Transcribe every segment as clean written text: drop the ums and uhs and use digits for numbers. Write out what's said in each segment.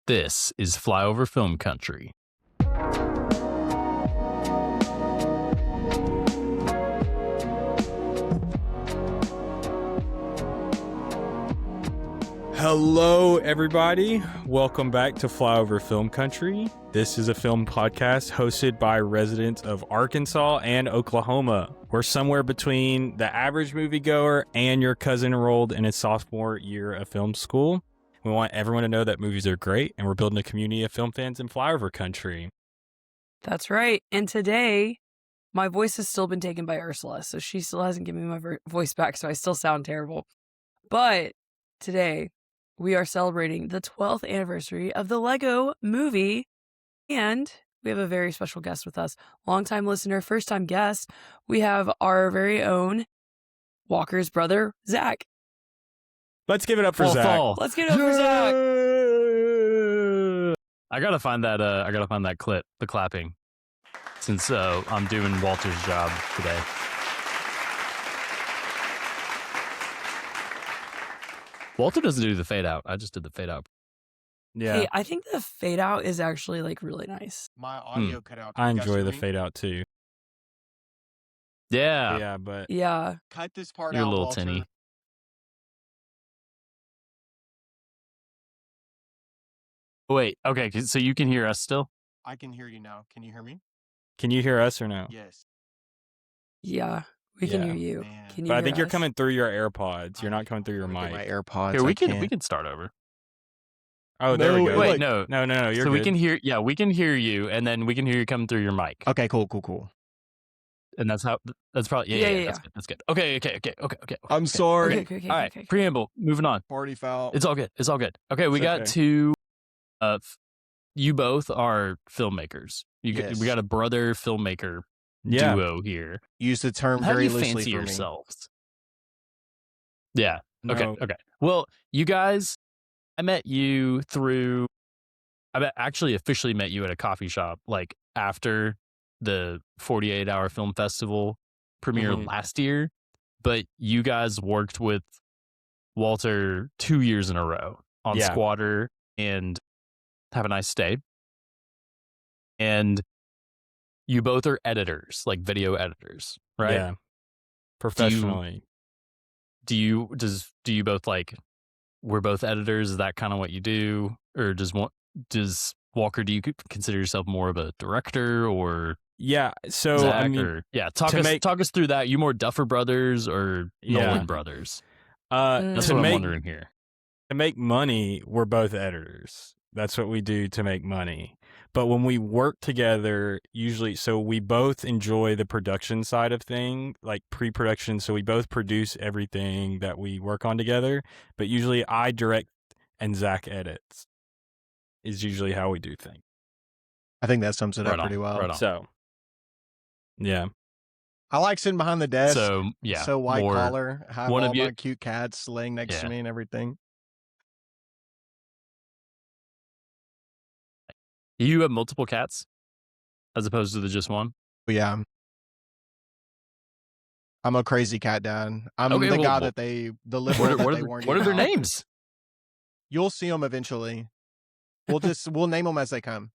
This is Flyover Film Country. Hello, everybody. Welcome back to Flyover Film Country. This is a film podcast hosted by residents of Arkansas and Oklahoma. We're somewhere between the average moviegoer and your cousin enrolled in his sophomore year of film school. We want everyone to know that movies are great, and we're building a community of film fans in Flyover Country. That's right. And today, my voice has still been taken by Ursula, so she still hasn't given me my voice back, so I still sound terrible. But today, we are celebrating the 12th anniversary of the Lego movie, and we have a very special guest with us. Longtime listener, first-time guest. We have our very own Walker's brother, Zach. Let's give it up for Zach. Let's give it up for Zach. I gotta find that clip, the clapping, since I'm doing Walter's job today. Walter doesn't do the fade out. I just did the fade out. Yeah, Hey, I think the fade out is actually like really nice. My audio cut out. I You guys enjoy hear the me? fade out too. Yeah, Yeah, but Yeah. Cut this part you're a out, little Walter. tinny. Wait, okay, so you can hear us still? I can hear you now. Can you hear me? can you hear us or no? Yes. Yeah. We can Yeah. hear you. Man. Can you But I hear think you're us? coming through your AirPods. You're not coming through your Look at mic. My AirPods. Here, I we can't. can start over. Oh, there we No, go. Wait, Look. no. No, you're So good. we can hear, we can hear you, and then we can hear you coming through your mic. Okay, cool. And that's probably, Yeah. That's good. Okay. I'm sorry. Okay. All right, preamble, moving on. Party foul. It's all good. Okay, we It's got okay. two. You both are filmmakers. Yes. We got a brother filmmaker Yeah. duo here. Use the term How do very you loosely fancy for me. yourselves? Yeah. No. Okay. Well, you guys, I actually officially met you at a coffee shop, like after the 48-hour film festival premiere Mhm. last year. But you guys worked with Walter 2 years in a row on Yeah. Squatter and Have a Nice Day. And you both are editors, like video editors, right? Yeah. Professionally. Do you both like, we're both editors? Is that kind of what you do? Or does Walker, do you consider yourself more of a director, or Yeah. So Zach, I mean, or talk to us through that. You more Duffer Brothers or Yeah. Nolan Brothers? That's to what I'm make wondering here. to make money, we're both editors. That's what we do to make money. But when we work together, usually, so we both enjoy the production side of things, like pre-production. So we both produce everything that we work on together. But usually, I direct and Zach edits. Is usually how we do things. I think that sums it Right up pretty on, well. right on. So, yeah. I like sitting behind the desk. So yeah, So white more- collar. Have one all of you- my cute cats laying next to Yeah. me and everything. You have multiple cats as opposed to the just one. But yeah. I'm a crazy cat dad. I'm Okay, the well, guy well, that the liberal that they warned you what are their about. names? You'll see them eventually. We'll name them as they come.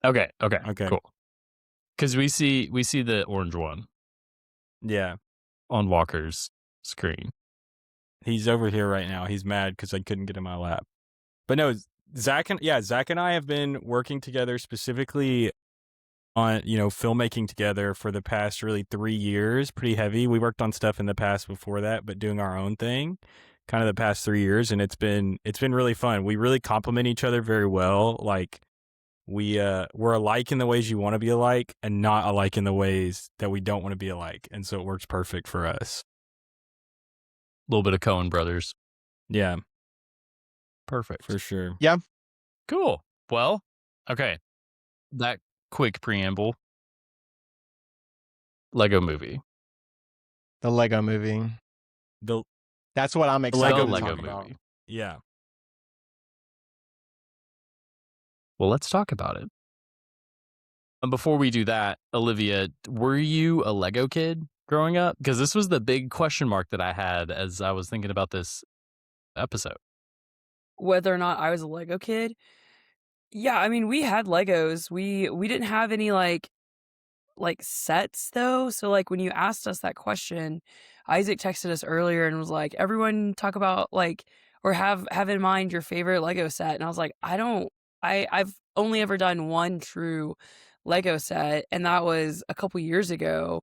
Okay, Okay. cool. Because we see the orange one Yeah. on Walker's screen. He's over here right now. He's mad because I couldn't get in my lap. But no, Zach and I have been working together specifically on, filmmaking together for the past really 3 years, pretty heavy. We worked on stuff in the past before that, but doing our own thing kind of the past 3 years. And it's been really fun. We really complement each other very well. Like we're alike in the ways you want to be alike and not alike in the ways that we don't want to be alike. And so it works perfect for us. A little bit of Coen Brothers. Yeah, Perfect. for sure. Cool. Well, okay. That quick preamble. Lego movie. The Lego movie. The That's what I'm The excited to Lego talk movie. about. Yeah. Well, let's talk about it. And before we do that, Olivia, were you a Lego kid growing up? Because this was the big question mark that I had as I was thinking about this episode. whether or not I was a Lego kid. Yeah, I mean, we had Legos. We didn't have any like sets though. So like when you asked us that question, Isaac texted us earlier and was like, "Everyone talk about like or have in mind your favorite Lego set." And I was like, I've only ever done one true Lego set, and that was a couple years ago.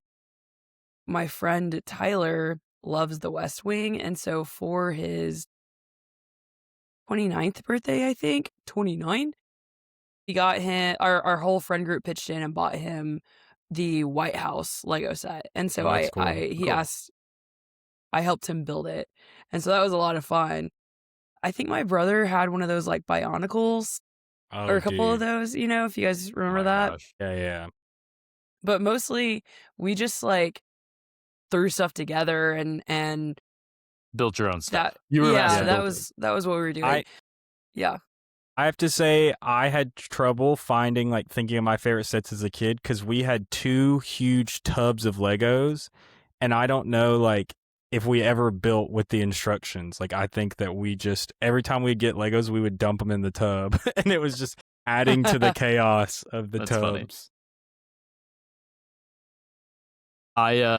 My friend Tyler loves The West Wing, and so for his 29th birthday, I think, 29, he got him our whole friend group pitched in and bought him the White House Lego set. And so Oh, that's cool. he Cool. asked I helped him build it. And so that was a lot of fun. I think my brother had one of those like Bionicles Oh, or a couple of dude. those, if you guys Oh remember my that. gosh. Yeah. But mostly we just like threw stuff together and Built your own stuff. that You were a master that builder. was what we were doing. Yeah. I have to say, I had trouble finding, like, thinking of my favorite sets as a kid because we had 2 huge tubs of Legos, and I don't know, like, if we ever built with the instructions. Like, I think that we just, every time we'd get Legos, we would dump them in the tub, and it was just adding to the chaos of the That's funny. tubs. I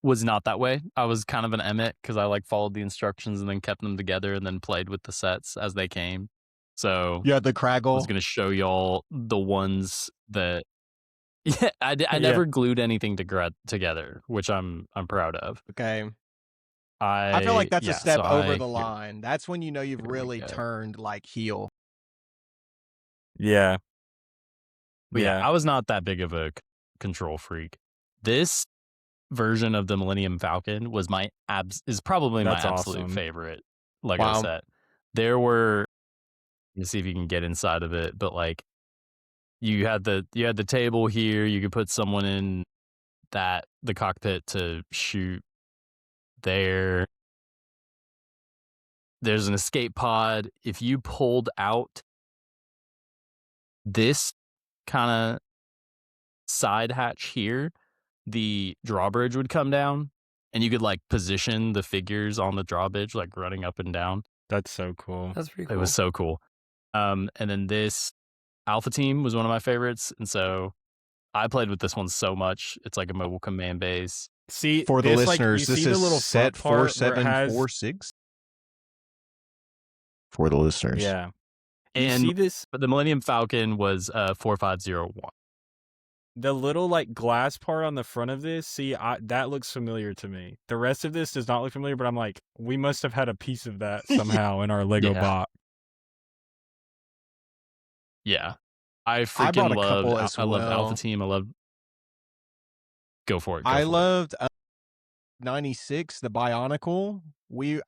was not that way. I was kind of an Emmett because I like followed the instructions and then kept them together and then played with the sets as they came. So You had the I was Craggle. going to show y'all the ones that I Yeah. never glued anything together, which I'm proud of. Okay. I feel like that's a yeah, step so over I- the line. That's when you know you've Here we really go. turned like heel. Yeah. But yeah, I was not that big of a control freak. This version of the Millennium Falcon was is probably That's my absolute awesome. favorite Lego Wow. set. There were, let's see if you can get inside of it, but like you had the table here. You could put someone in the cockpit to shoot there. There's an escape pod. If you pulled out this kind of side hatch here, the drawbridge would come down and you could like position the figures on the drawbridge, like running up and down. That's so cool. That's pretty cool. It was so cool. And then this Alpha Team was one of my favorites. And so I played with this one so much. It's like a mobile command base. See, For the this, like, listeners, you this see the is little set front part where it has- 4746. For the listeners. Yeah. You And see this, but the Millennium Falcon was 4501. the little like glass part on the front of this, that looks familiar to me. The rest of this does not look familiar, but I'm like, we must have had a piece of that somehow in our Lego Yeah. box. Yeah. I I bought freaking a couple love as I love well. Alpha Team. I love Go for it. I loved 96, the Bionicle.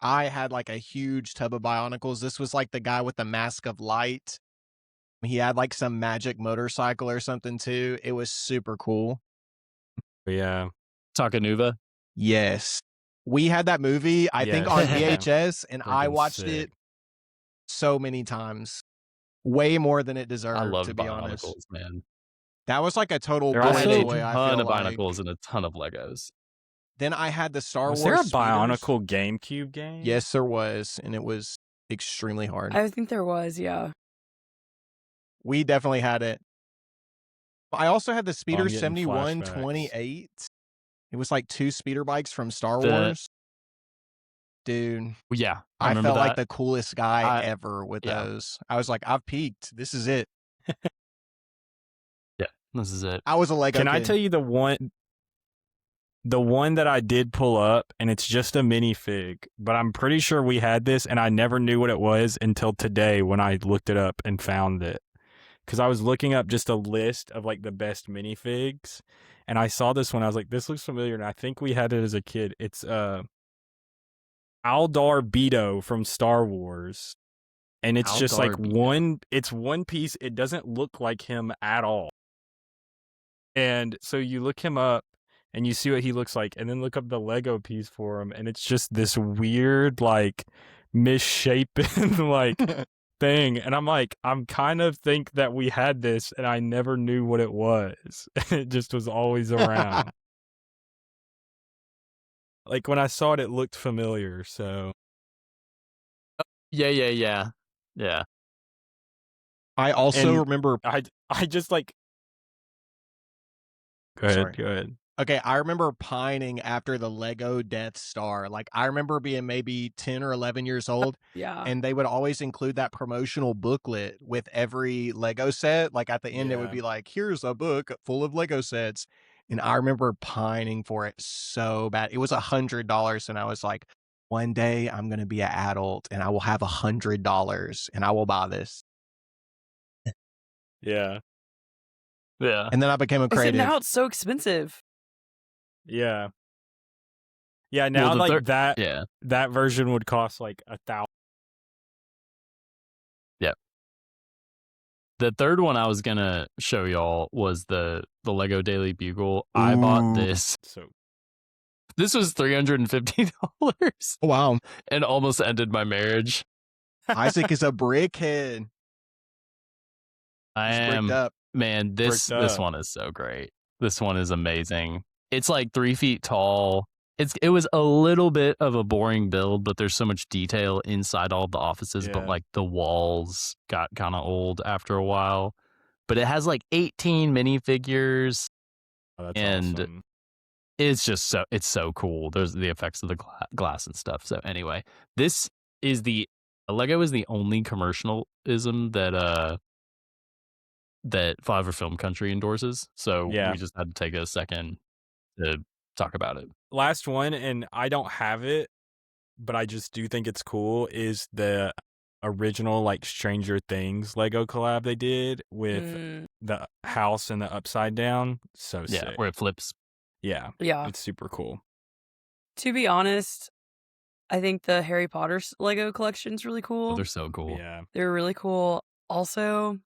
I had like a huge tub of Bionicles. This was like the guy with the mask of light. He had like some magic motorcycle or something too. It was super cool. But yeah. Takanuva. Yes. We had that movie, I think, Yes. on VHS, and I Freaking watched sick. it so many times. Way more than it deserved, I love to be honest. Bionicles, man. That was like a total They're I also- had boy a toy, I ton feel of like. Bionicles and a ton of Legos. Then I had the Star Was Wars there a speeders. Bionicle GameCube game? Yes, there was, and it was extremely hard. I think there was, yeah. We definitely had it. I also had the Speeder getting 7128. It was like 2 speeder bikes from Star The- Wars. Dude, Yeah, I I remember felt that. like the coolest guy I- ever with yeah. those. I was like, I've peaked. This is it. Yeah, this is it. I was a Lego Can I kid. tell you the one that I did pull up, and it's just a minifig, but I'm pretty sure we had this, and I never knew what it was until today when I looked it up and found it. Because I was looking up just a list of like the best minifigs, and I saw this one. I was like, this looks familiar, and I think we had it as a kid. It's Aldar Beto from Star Wars, and it's just like Aldar Beto. one piece. It doesn't look like him at all. And so you look him up and you see what he looks like, and then look up the Lego piece for him, and it's just this weird, like, misshapen, like, thing. And I'm like, I'm kind of think that we had this, and I never knew what it was. It just was always around. like when I saw it, it looked familiar. So Yeah. I also And remember. I just like. Go ahead. Sorry. Go ahead. Okay, I remember pining after the Lego Death Star. Like, I remember being maybe 10 or 11 years old, Yeah. and they would always include that promotional booklet with every Lego set. Like, at the end, it would Yeah. be like, here's a book full of Lego sets. And I remember pining for it so bad. It was $100, and I was like, one day I'm going to be an adult, and I will have $100, and I will buy this. Yeah. Yeah. And then I became a I said, creative. now it's so expensive. Yeah. Yeah. Now the like that Yeah. that version would cost like $1,000. The third one I was gonna show y'all was the Lego Daily Bugle. I bought Ooh. this. So This was $350 Oh, wow. and almost ended my marriage. Isaac is a brickhead. I He's bricked am, up. man. This Bricked up. one is so great. This one is amazing. It's like 3 feet tall. It was a little bit of a boring build, but there's so much detail inside all the offices. But Yeah. like the walls got kind of old after a while. But it has like 18 minifigures. Oh, that's And awesome. it's just so cool. There's the effects of the glass and stuff. So anyway, this is Lego is the only commercialism that Fiverr Film Country endorses. So Yeah. we just had to take a second to talk about it. Last one, and I don't have it, but I just do think it's cool, is the original like Stranger Things Lego collab they did with the house and the upside down. So Yeah, sick. where it flips. Yeah. Yeah. It's super cool. To be honest, I think the Harry Potter Lego collection's really cool. They're so cool. Yeah. They're really cool. Also,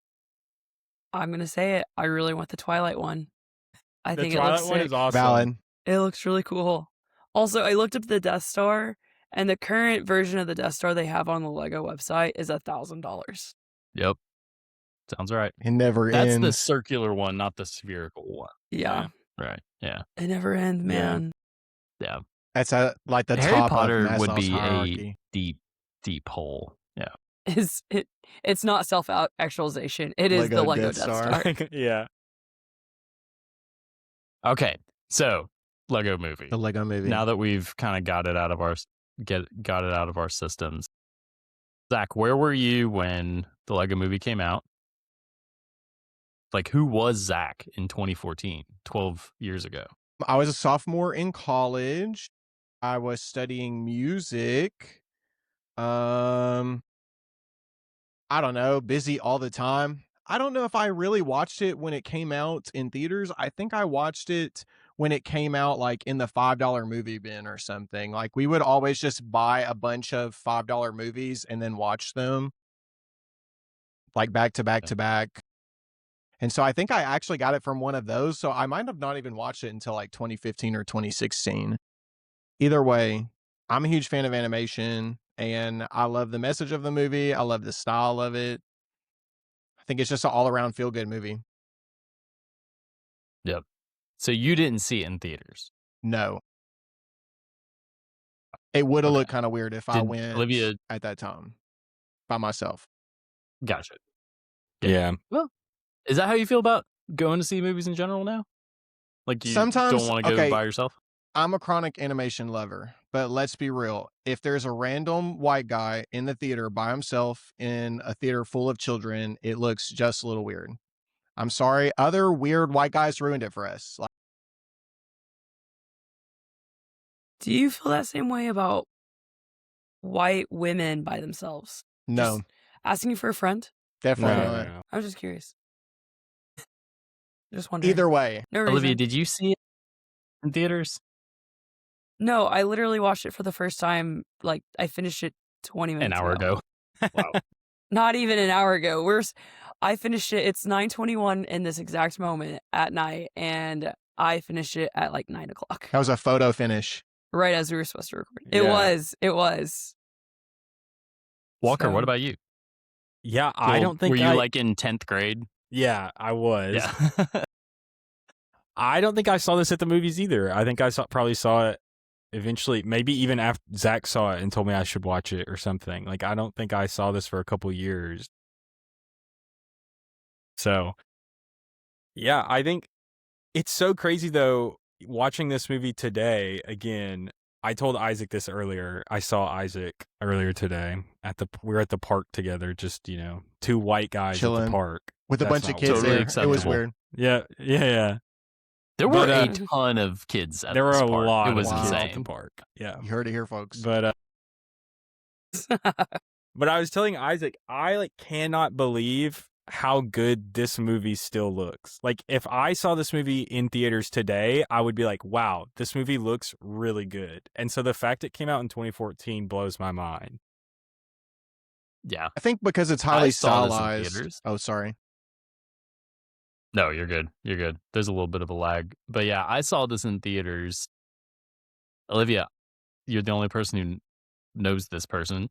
I'm gonna say it. I really want the Twilight one. I The think it Twilight looks one sick. is awesome. Valid. It looks really cool. Also, I looked up the Death Star, and the current version of the Death Star they have on the Lego website is $1,000. Yep. Sounds right. It never That's ends. the circular one, not the spherical one. Yeah. Right. Yeah. It never ends, Yeah. man. Yeah. That's like the Harry top Potter of would Maslow's be hierarchy. a deep hole. Yeah. It's not self-actualization. It is the Lego Death Star. Yeah. Okay. So Lego movie. The Lego movie. Now that we've kind of got it out of our systems, Zach, where were you when the Lego movie came out? Like, who was Zach in 2014, 12 years ago? I was a sophomore in college. I was studying music. I don't know, busy all the time. I don't know if I really watched it when it came out in theaters. I think I watched it when it came out like in the $5 movie bin or something. Like we would always just buy a bunch of $5 movies and then watch them like back to back to back. And so I think I actually got it from one of those. So I might have not even watched it until like 2015 or 2016. Either way, I'm a huge fan of animation and I love the message of the movie. I love the style of it. I think it's just an all around feel good movie. Yep. So you didn't see it in theaters? No. It would have Okay. looked kind of weird if I Did went Olivia- at that time by myself. Gotcha. Yeah. Well, is that how you feel about going to see movies in general now? Like you Sometimes- don't want to go okay. by yourself? I'm a chronic animation lover, but let's be real. If there's a random white guy in the theater by himself in a theater full of children, it looks just a little weird. I'm sorry. Other weird white guys ruined it for us. Like, Do you feel that same way about white women by themselves? no, Just asking you for a friend? definitely No, not. no. I was just curious. Just wondering. Either way, No reason. Olivia, did you see it in theaters? No, I literally watched it for the first time. Like I finished it 20 An minutes hour ago. Wow. Not even an hour ago. I finished it. It's 9:21 in this exact moment at night, and I finished it at like 9 o'clock, that was a photo finish. right as we were supposed to record. Yeah. It was. Walker, So- what about you? Yeah, I don't think Were you like in 10th grade? Yeah, I was. Yeah. I don't think I saw this at the movies either. I think I probably saw it eventually, maybe even after Zach saw it and told me I should watch it or something. Like, I don't think I saw this for a couple years. So, yeah, I think it's so crazy though, watching this movie today again. I told Isaac this earlier. I saw Isaac earlier today we were at the park together, just, two white guys at Chilling the park. with a That's bunch of not kids totally there. It acceptable. was weird. Yeah. There But, were a ton of kids at There were this a park. lot It of was kids at the insane. park. Yeah. You heard it here, folks. But I was telling Isaac, I cannot believe how good this movie still looks. Like, if I saw this movie in theaters today, I would be like, wow, this movie looks really good. And so the fact it came out in 2014 blows my mind. Yeah. I think because it's highly I saw this in stylized. theaters. Oh, sorry. No, you're good. You're good. There's a little bit of a lag. But yeah, I saw this in theaters. Olivia, you're the only person who knows this person.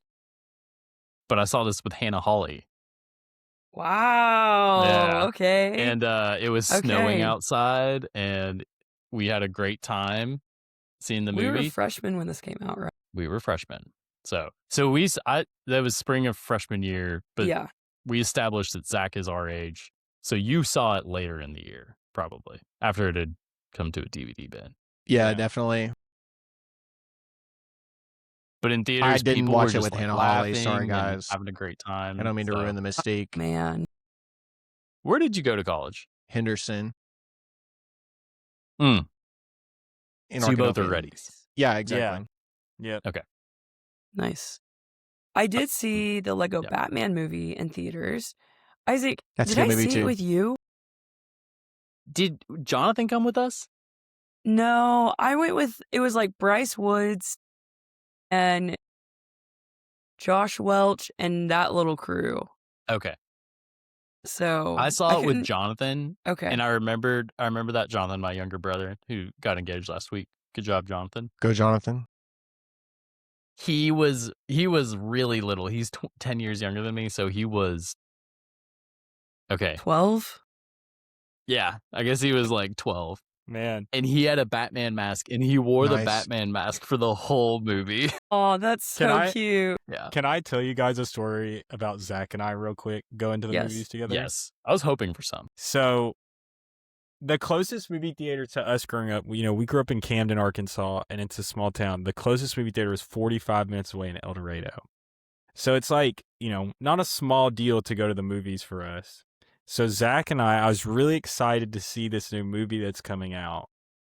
But I saw this with Hannah Hawley. Wow. Yeah. Okay. And it was snowing Okay. outside, and we had a great time seeing the we movie. were freshmen when this came out, right? We were freshmen. So that was spring of freshman year, but Yeah. we established that Zach is our age. So you saw it later in the year, probably, after it had come to a DVD bin. Yeah, Yeah. definitely. But in theaters, I didn't people watch were it just, with like, Hannah Hawley. Sorry, laughing and guys. having a great time. I don't mean to So- ruin the mystique. Man. Where did you go to college? Henderson. Mm. In So you both are Arkansas. ready. Yeah, exactly. Yep. Nice. I did Mm. see the Lego Yeah. Batman movie in theaters. Isaac, That's a did good I movie, see it too. with you? Did Jonathan come with us? No, I went with, it was like Bryce Woods and Josh Welch and that little crew. Okay. So I saw it with couldn't- Jonathan, Okay. and I remember that Jonathan, my younger brother, who got engaged last week. Good job, Jonathan. Go, Jonathan. He was really little. He's 10 years younger than me, so he was okay. 12? Yeah, I guess he was like 12, Man. and he had a Batman mask, and he wore the Nice. Batman mask for the whole movie. Oh, that's Can so I- cute. Yeah. Can I tell you guys a story about Zach and I real quick? Go into the Yes. movies together? Yes, I was hoping for some. So, the closest movie theater to us growing up, we grew up in Camden, Arkansas, and it's a small town. The closest movie theater was 45 minutes away in El Dorado. So it's like, not a small deal to go to the movies for us. So Zach and I was really excited to see this new movie that's coming out.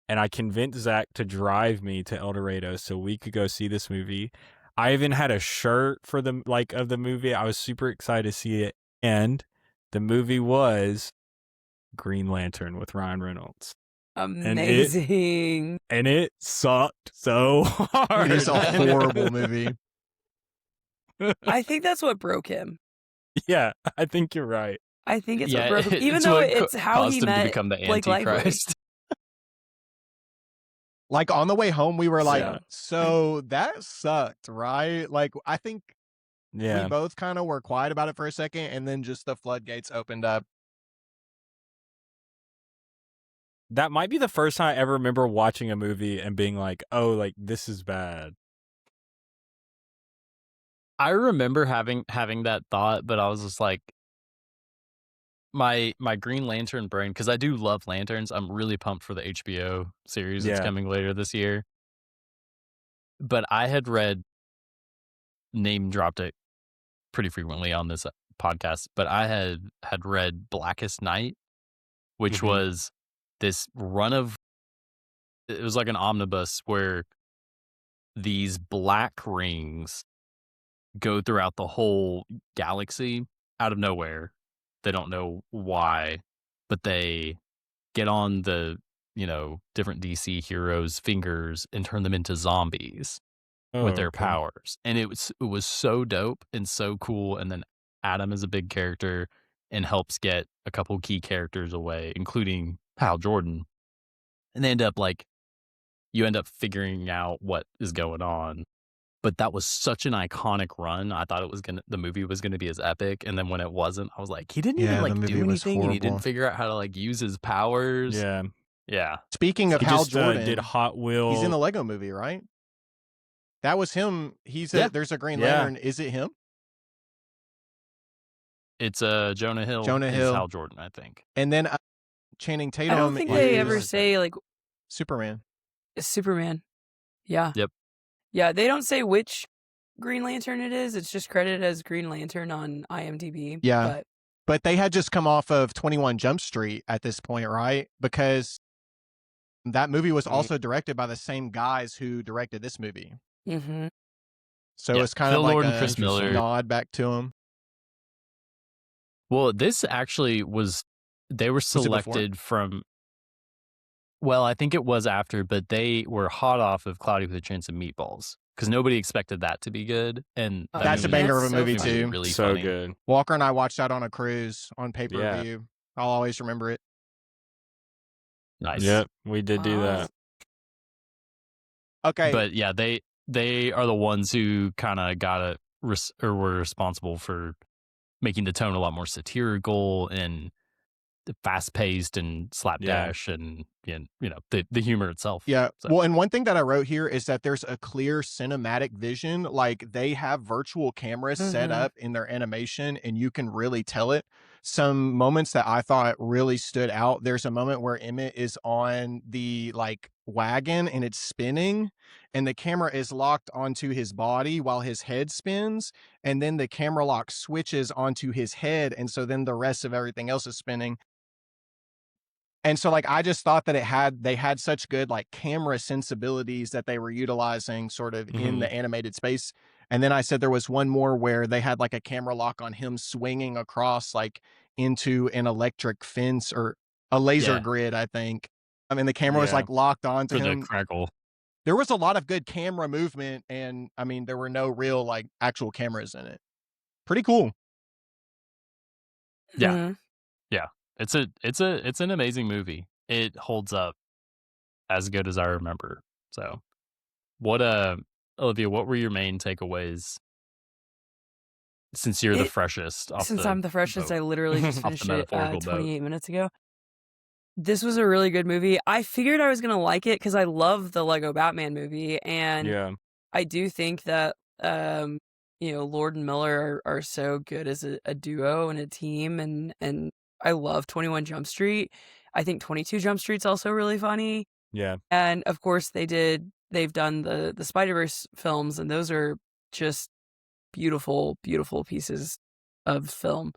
And I convinced Zach to drive me to El Dorado so we could go see this movie. I even had a shirt for of the movie. I was super excited to see it. And the movie was Green Lantern with Ryan Reynolds. Amazing. And it sucked so hard. It is a horrible movie. I think that's what broke him. Yeah, I think you're right. I think it's Yeah, what broke him. Even it's though what it's how caused he him to met become the Blake Lively. Antichrist. Like, on the way home, we were like, Yeah. so that sucked, right? Like, I think Yeah. we both kind of were quiet about it for a second, and then just the floodgates opened up. That might be the first time I ever remember watching a movie and being like, oh, like, this is bad. I remember having that thought, but I was just like, my Green Lantern brain, because I do love lanterns. I'm really pumped for the HBO series that's Yeah. coming later this year. But I had name dropped it pretty frequently on this podcast, but I had read Blackest Night, which Mhm. was this run of, it was like an omnibus where these black rings go throughout the whole galaxy out of nowhere. They don't know why, but they get on the, different DC heroes' fingers and turn them into zombies with their okay. powers. And it was so dope and so cool. And then Adam is a big character and helps get a couple key characters away, including Hal Jordan. And you end up figuring out what is going on. But that was such an iconic run. I thought the movie was gonna be as epic, and then when it wasn't, I was like, he didn't Yeah, the even movie do was anything, and he didn't horrible. figure out how to use his powers. Yeah. Yeah. Speaking of He Hal just Jordan, did Hot Wheel. he's in the Lego movie, right? That was him. Yeah. There's a Green Yeah. Lantern. Is it him? It's Jonah Hill Jonah is Hill. Hal Jordan, I think. And then Channing Tatum I don't think is they ever say like Superman. Superman. Yeah. Yep. Yeah, they don't say which Green Lantern it is. It's just credited as Green Lantern on IMDb. Yeah. But they had just come off of 21 Jump Street at this point, right? Because that movie was also directed by the same guys who directed this movie. Mm-hmm. So Yeah, it's kind Phil of like Lord a and Chris Miller. nod back to him. Well, this actually they were it before? selected from, well, I think it was after, but they were hot off of Cloudy with a Chance of Meatballs because nobody expected that to be good. And that That's a movie banger of a so movie funny. too. Really so funny. good. Walker and I watched that on a cruise on pay-per-view. I'll always remember it. Nice. Yep, we did do that. Okay. But yeah, they are the ones who kind of got or were responsible for making the tone a lot more satirical and fast-paced and slapdash and the humor itself. Yeah. So. Well, and one thing that I wrote here is that there's a clear cinematic vision. Like they have virtual cameras set up in their animation and you can really tell it. Some moments that I thought really stood out. There's a moment where Emmett is on the like wagon and it's spinning and the camera is locked onto his body while his head spins. And then the camera lock switches onto his head. And so then the rest of everything else is spinning. And so like I just thought that they had such good like camera sensibilities that they were utilizing sort of in the animated space. And then I said there was one more where they had like a camera lock on him swinging across like into an electric fence or a laser grid, I think. I mean the camera was like locked onto him. The crackle. There was a lot of good camera movement and I mean there were no real like actual cameras in it. Pretty cool. Yeah. Mm-hmm. Yeah. It's an amazing movie. It holds up as good as I remember. So, Olivia, what were your main takeaways? Since you're the freshest. Since I'm the freshest, I literally just finished it 28 boat. minutes ago. This was a really good movie. I figured I was gonna like it because I love the Lego Batman movie, and I do think that Lord and Miller are so good as a duo and a team, and I love 21 Jump Street. I think 22 Jump Street's also really funny. Yeah. And of course they've done the Spider-Verse films, and those are just beautiful, beautiful pieces of film.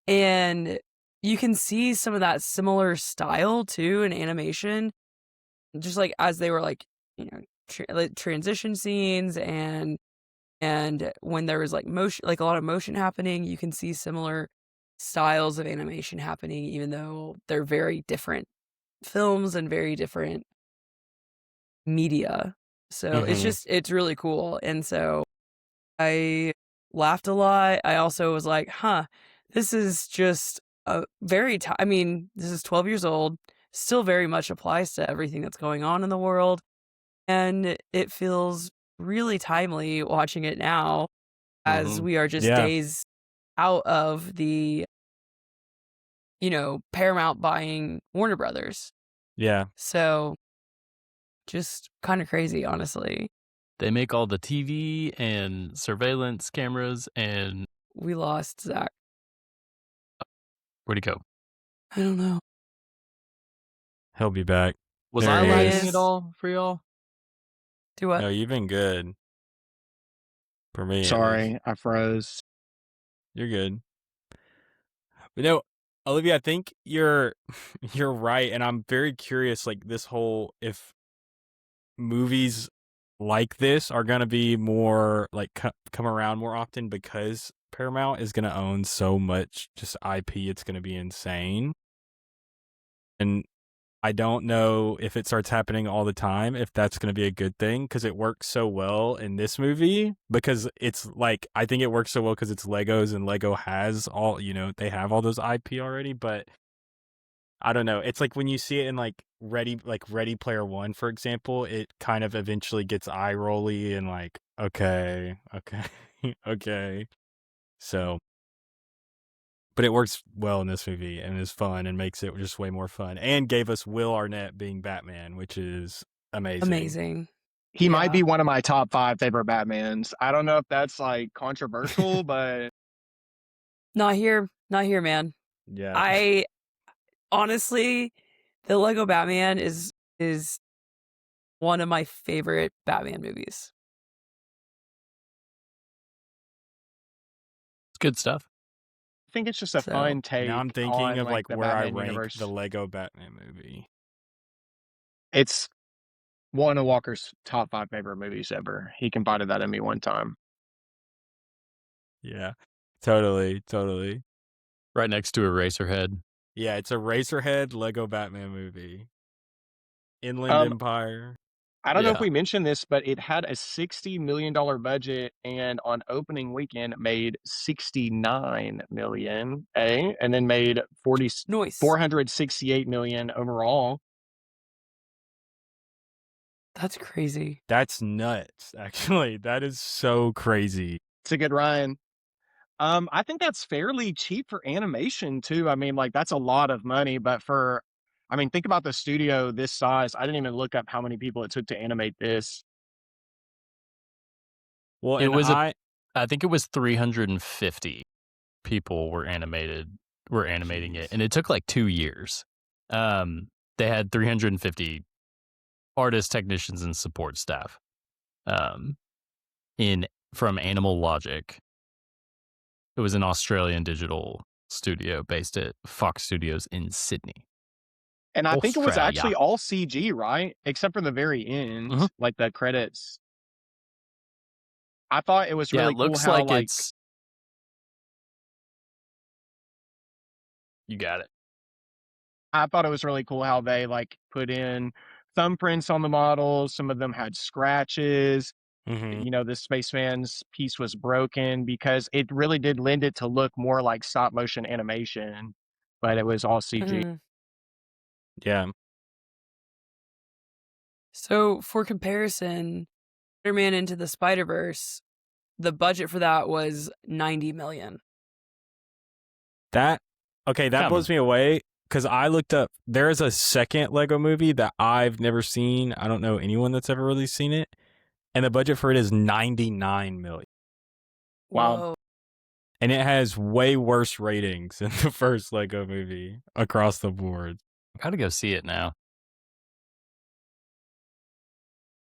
And you can see some of that similar style too in animation, just like as they were like, transition scenes and when there was like motion, like a lot of motion happening, you can see similar styles of animation happening, even though they're very different films and very different media. So it's really cool. And so I laughed a lot. I also was like, this is just a very, this is 12 years old, still very much applies to everything that's going on in the world. And it feels really timely watching it now as we are just days out of the, Paramount buying Warner Brothers. Yeah. So just kind of crazy, honestly. They make all the TV and surveillance cameras and... We lost Zach. Where'd he go? I don't know. He'll be back. Was There I he lagging is. at all for y'all? Do what? No, you've been good. For me. Sorry, I froze. You're good. But no, Olivia, I think you're right, and I'm very curious, like this whole if movies like this are gonna be more like come around more often because Paramount is gonna own so much just IP, it's gonna be insane. And I don't know if it starts happening all the time, if that's going to be a good thing, because it works so well in this movie. Because it's like, I think it works so well because it's Legos and Lego has all, they have all those IP already. But I don't know. It's like when you see it in Ready Player One, for example, it kind of eventually gets eye rolly and like, okay. So But it works well in this movie and is fun and makes it just way more fun. And gave us Will Arnett being Batman, which is amazing. Amazing. He might Yeah. be one of my top 5 favorite Batmans. I don't know if that's like controversial, but Not here, man. Yeah. I honestly, the Lego Batman is one of my favorite Batman movies. It's good stuff. I think it's just a So- fun take. Now I'm thinking on, of like the where I Batman rank universe. the Lego Batman movie. It's one of Walker's top 5 favorite movies ever. He confided that in me one time. Yeah. Totally. Right next to Eraserhead. Yeah, it's a Racerhead Lego Batman movie. Inland Empire. I don't know if Yeah. we mentioned this, but it had a $60 million budget, and on opening weekend made $69 million, and then made Noise. $468 million overall. That's crazy. That's nuts, actually. That is so crazy. It's a good run. I think that's fairly cheap for animation too. I mean, like, that's a lot of money, but think about the studio this size. I didn't even look up how many people it took to animate this. Well, It and was I think it was 350 people were animating it, and it took like 2 years. They had 350 artists, technicians, and support staff. From Animal Logic. It was an Australian digital studio based at Fox Studios in Sydney. And I think it was Australia. actually all CG, right? Except for the very end, Mhm. like the credits. I thought it was Yeah, really it looks cool how, like it's. You got it. I thought it was really cool how they like put in thumbprints on the models. Some of them had scratches. Mhm. You know, the spaceman's piece was broken because it really did lend it to look more like stop motion animation, but it was all CG. Mhm. Yeah. So for comparison, Spider-Man Into the Spider-Verse, the budget for that was $90 million. That blows me away because I looked up. There is a second Lego movie that I've never seen. I don't know anyone that's ever really seen it, and the budget for it is $99 million. Wow. Whoa. And it has way worse ratings than the first Lego movie across the board. Gotta go see it now.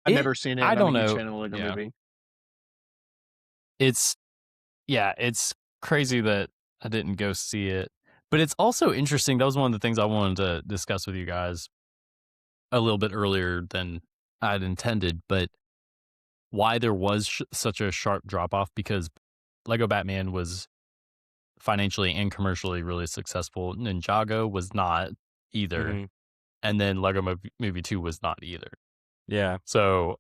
I've never seen it. I and don't I'm a huge know. fan of the Lego Yeah. movie. It's crazy that I didn't go see it, but it's also interesting. That was one of the things I wanted to discuss with you guys a little bit earlier than I'd intended, but why there was such a sharp drop off, because Lego Batman was financially and commercially really successful. Ninjago was not either. Mhm. And then Lego Movie 2 was not either. Yeah. So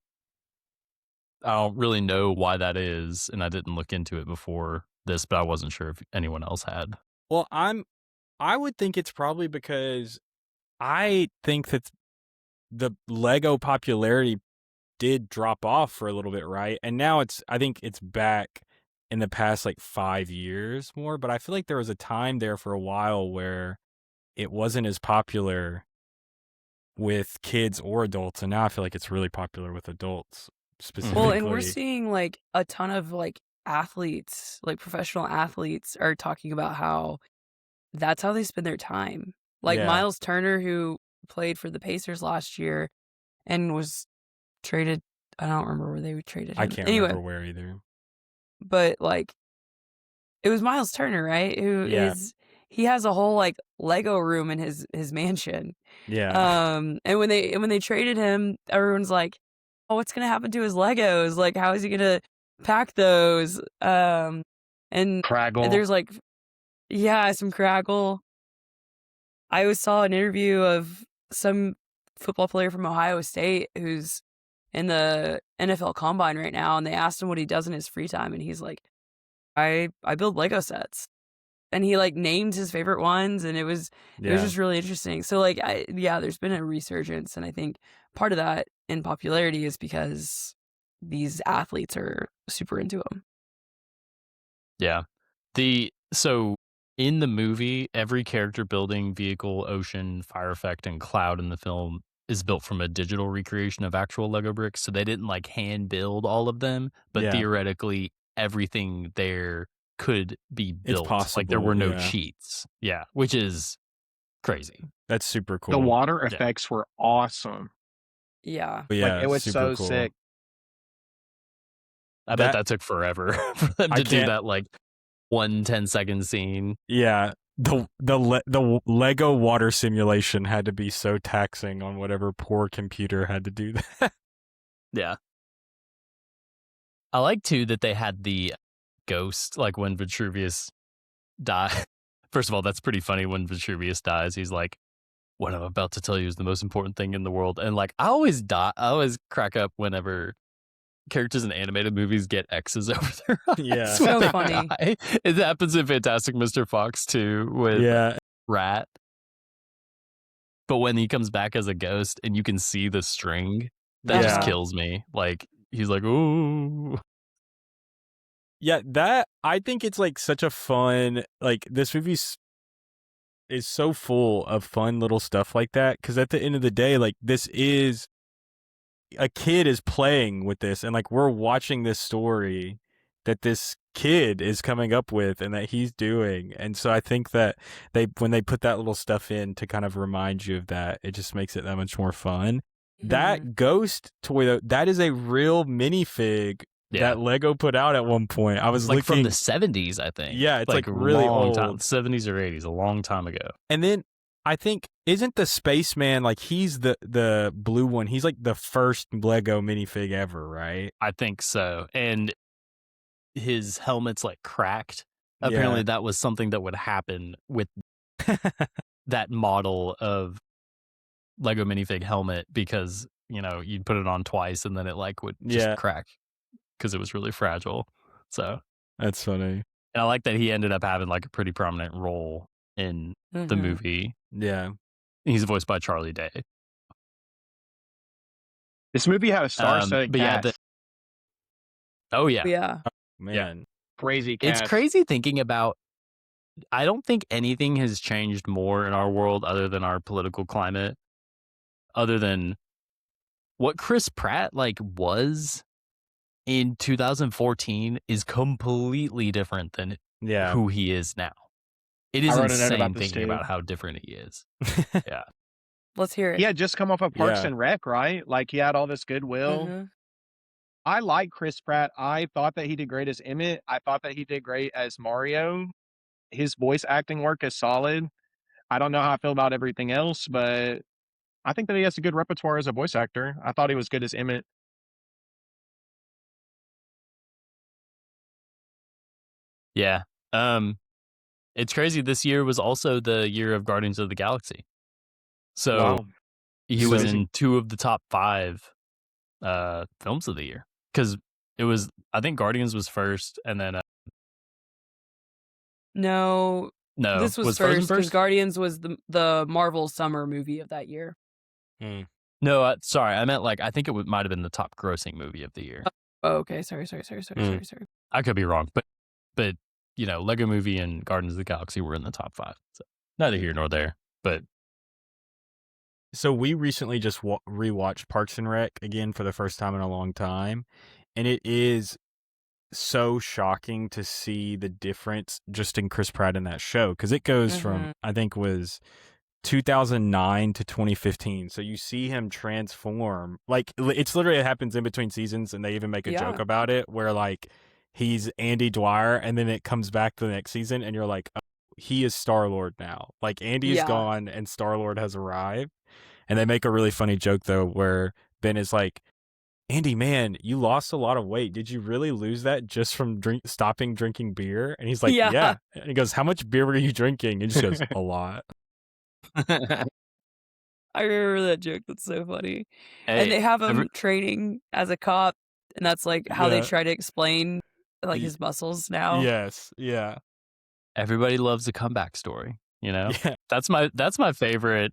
I don't really know why that is, and I didn't look into it before this, but I wasn't sure if anyone else had. Well, I would think it's probably because I think that the Lego popularity did drop off for a little bit, right? And now I think it's back in the past like 5 years more, but I feel like there was a time there for a while where it wasn't as popular with kids or adults, and now I feel like it's really popular with adults specifically. Well, and we're seeing like a ton of like athletes, like professional athletes are talking about how that's how they spend their time. Like Yeah. Miles Turner, who played for the Pacers last year and was traded. I don't remember where they traded him. I can't anyway, remember where either. but like it was Miles Turner, right? Who Yeah. he has a whole like Lego room in his mansion. Yeah. And when they traded him, everyone's like, "Oh, what's gonna happen to his Legos? Like, how is he gonna pack those?" And Craggle. there's like, yeah, some Craggle. I saw an interview of some football player from Ohio State who's in the NFL Combine right now, and they asked him what he does in his free time, and he's like, I build Lego sets. And he like named his favorite ones, and it was just really interesting. So like there's been a resurgence, and I think part of that in popularity is because these athletes are super into them. Yeah. So in the movie, every character building, vehicle, ocean, fire effect, and cloud in the film is built from a digital recreation of actual Lego bricks. So they didn't like hand build all of them, but Yeah. theoretically everything there could be It's built. Like there possible, were no yeah. cheats. Yeah, which is crazy. That's super cool. The water effects were awesome. Yeah. But yeah, Like, it was super so cool. sick. I bet that took forever for them I to do can't- that like 1 10-second scene. Yeah, the Lego water simulation had to be so taxing on whatever poor computer had to do that. Yeah. I like too that they had the ghost, like when Vitruvius died. First of all, that's pretty funny when Vitruvius dies. He's like, what I'm about to tell you is the most important thing in the world. And like, I always crack up whenever characters in animated movies get X's over their eyes. Yeah. when So they funny. die. It happens in Fantastic Mr. Fox too with Yeah, Rat. But when he comes back as a ghost and you can see the string, that just Yeah. kills me. Like, he's like, ooh. yeah. That I think it's like such a fun, like this movie is so full of fun little stuff like that. Because at the end of the day, like this is a kid is playing with this, and like we're watching this story that this kid is coming up with and that he's doing. And so I think that when they put that little stuff in to kind of remind you of that, it just makes it that much more fun. Mhm. That ghost toy, though, that is a real minifig that Lego put out at one point. I was It's like looking from the 70s, I think. Yeah, it's like really long time, old. 70s or 80s, a long time ago. And then I think, isn't the spaceman, like he's the blue one, he's like the first Lego minifig ever, right? I think so. And his helmet's like cracked. Yeah. Apparently that was something that would happen with that model of Lego minifig helmet because, you know, you'd put it on twice and then it like would just crack because it was really fragile. So That's funny. and I like that he ended up having like a pretty prominent role in the Mhm. movie. Yeah. He's voiced by Charlie Day. This movie had a star-studded but yeah, cast. Oh yeah. Yeah. Man. Crazy cast. It's crazy thinking about, I don't think anything has changed more in our world other than our political climate, other than what Chris Pratt like was in 2014 is completely different than Yeah. who he is now. It is I wrote a note insane about this thinking too. about how different he is. Yeah. Let's hear it. He had just come off of Parks Yeah. and Rec, right? Like he had all this goodwill. Mhm. I like Chris Pratt. I thought that he did great as Emmett. I thought that he did great as Mario. His voice acting work is solid. I don't know how I feel about everything else, but I think that he has a good repertoire as a voice actor. I thought he was good as Emmett. Yeah. It's crazy. This year was also the year of Guardians of the Galaxy. So Wow. he was Crazy. in 2 of the top 5 films of the year. Because it was, I think Guardians was first, and then No, no, this was Frozen first because Guardians was the Marvel summer movie of that year. No, sorry, I meant like I think it might have been the top grossing movie of the year. Oh, okay. Sorry. I could be wrong, but you know, Lego Movie and Guardians of the Galaxy were in the top 5. So neither here nor there. But So we recently just rewatched Parks and Rec again for the first time in a long time, and it is so shocking to see the difference just in Chris Pratt in that show, because it goes from, I think was 2009 to 2015. So you see him transform. Like it's literally, it happens in between seasons, and they even make a joke about it where like he's Andy Dwyer, and then it comes back the next season and you're like, oh, he is Star-Lord now. Like Andy is gone and Star-Lord has arrived. And they make a really funny joke though where Ben is like, Andy, man, you lost a lot of weight. Did you really lose that just from stopping drinking beer? And he's like, yeah. And he goes, how much beer were you drinking? And he just goes, a lot. I remember that joke. That's so funny. hey, And they have him training as a cop, and that's like how they Yeah. try to explain like his muscles now. Yes. Yeah. everybody loves a comeback story, you know? Yeah. That's my favorite.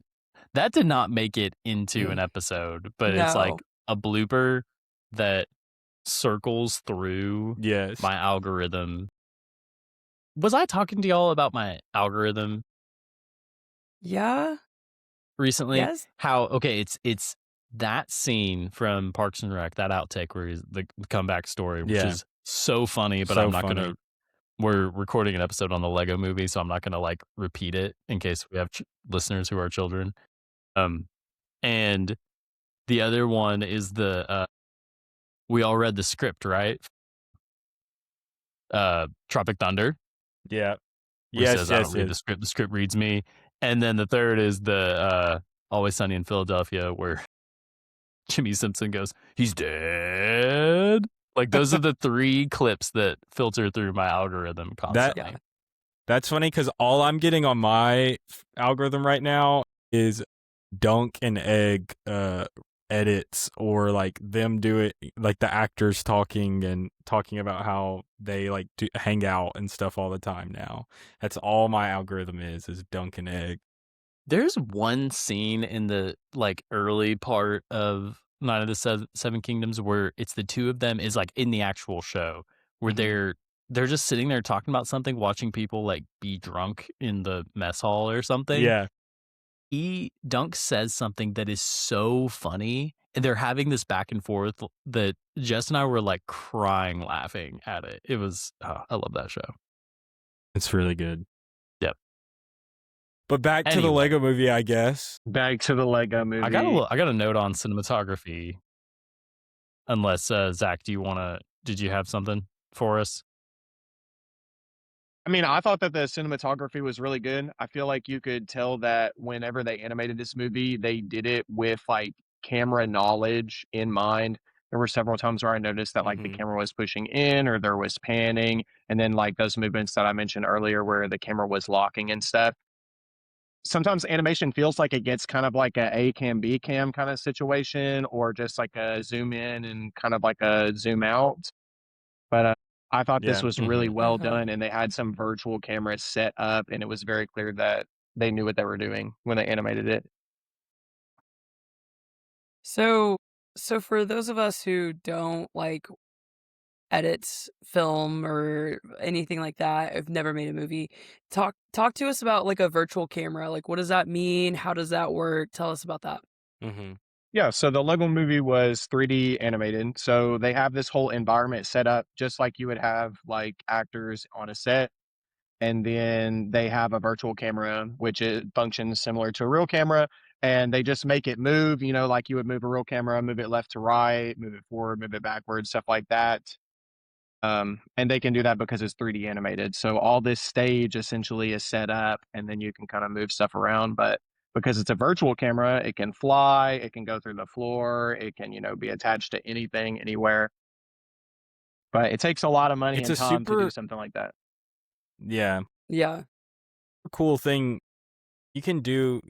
That did not make it into an episode, but it's like a blooper that circles through Yes. my algorithm Was I talking to y'all about my algorithm Yeah. recently? Yes. How it's that scene from Parks and Rec, that outtake where he's the comeback story, which Yeah. is so funny, but So I'm not funny. gonna. We're recording an episode on the Lego Movie, so I'm not gonna like repeat it in case we have listeners who are children. And the other one is the we all read the script, right? Tropic Thunder, Yeah. where he says, "I don't Yes. read the script reads me." And then the third is the Always Sunny in Philadelphia, where Jimmy Simpson goes, "He's dead." Like those are the 3 clips that filter through my algorithm constantly. Yeah. That's funny because all I'm getting on my algorithm right now is dunk and egg edits, or like them do it, like the actors talking about how they like to hang out and stuff all the time now. That's all my algorithm is dunk and egg. There's one scene in the like early part of Night of the Seven Kingdoms where it's the 2 of them is like in the actual show where Mhm. they're just sitting there talking about something, watching people like be drunk in the mess hall or something. Yeah. Dunk says something that is so funny, and they're having this back and forth that Jess and I were like crying laughing at it. It was I love that show. It's really good. Yep. But back to the Anyway. Lego Movie, I guess. Back to the Lego Movie. I got a note on cinematography. Unless Zach, did you have something for us? I mean, I thought that the cinematography was really good. I feel like you could tell that whenever they animated this movie, they did it with like camera knowledge in mind. There were several times where I noticed that like the Mhm. camera was pushing in or there was panning, and then like those movements that I mentioned earlier where the camera was locking and stuff. Sometimes animation feels like it gets kind of like a cam, B cam kind of situation, or just like a zoom in and kind of like a zoom out. But I thought this Yeah. was really well Uh-huh. done, and they had some virtual cameras set up, and it was very clear that they knew what they were doing when they animated it. So for those of us who don't like edits film or anything like that, I've never made a movie. Talk to us about like a virtual camera. Like what does that mean? How does that work? Tell us about that. Mhm. Yeah, so the Lego Movie was 3D animated, so they have this whole environment set up just like you would have like actors on a set, and then they have a virtual camera which it functions similar to a real camera, and they just make it move, like you would move a real camera, move it left to right, move it forward, move it backwards, stuff like that. And they can do that because it's 3D animated. So all this stage essentially is set up, and then you can kind of move stuff around. But because it's a virtual camera, it can fly, it can go through the floor, it can, be attached to anything, anywhere. But it takes a lot of money It's and a time to do super something like that. yeah, Yeah. cool thing you can do.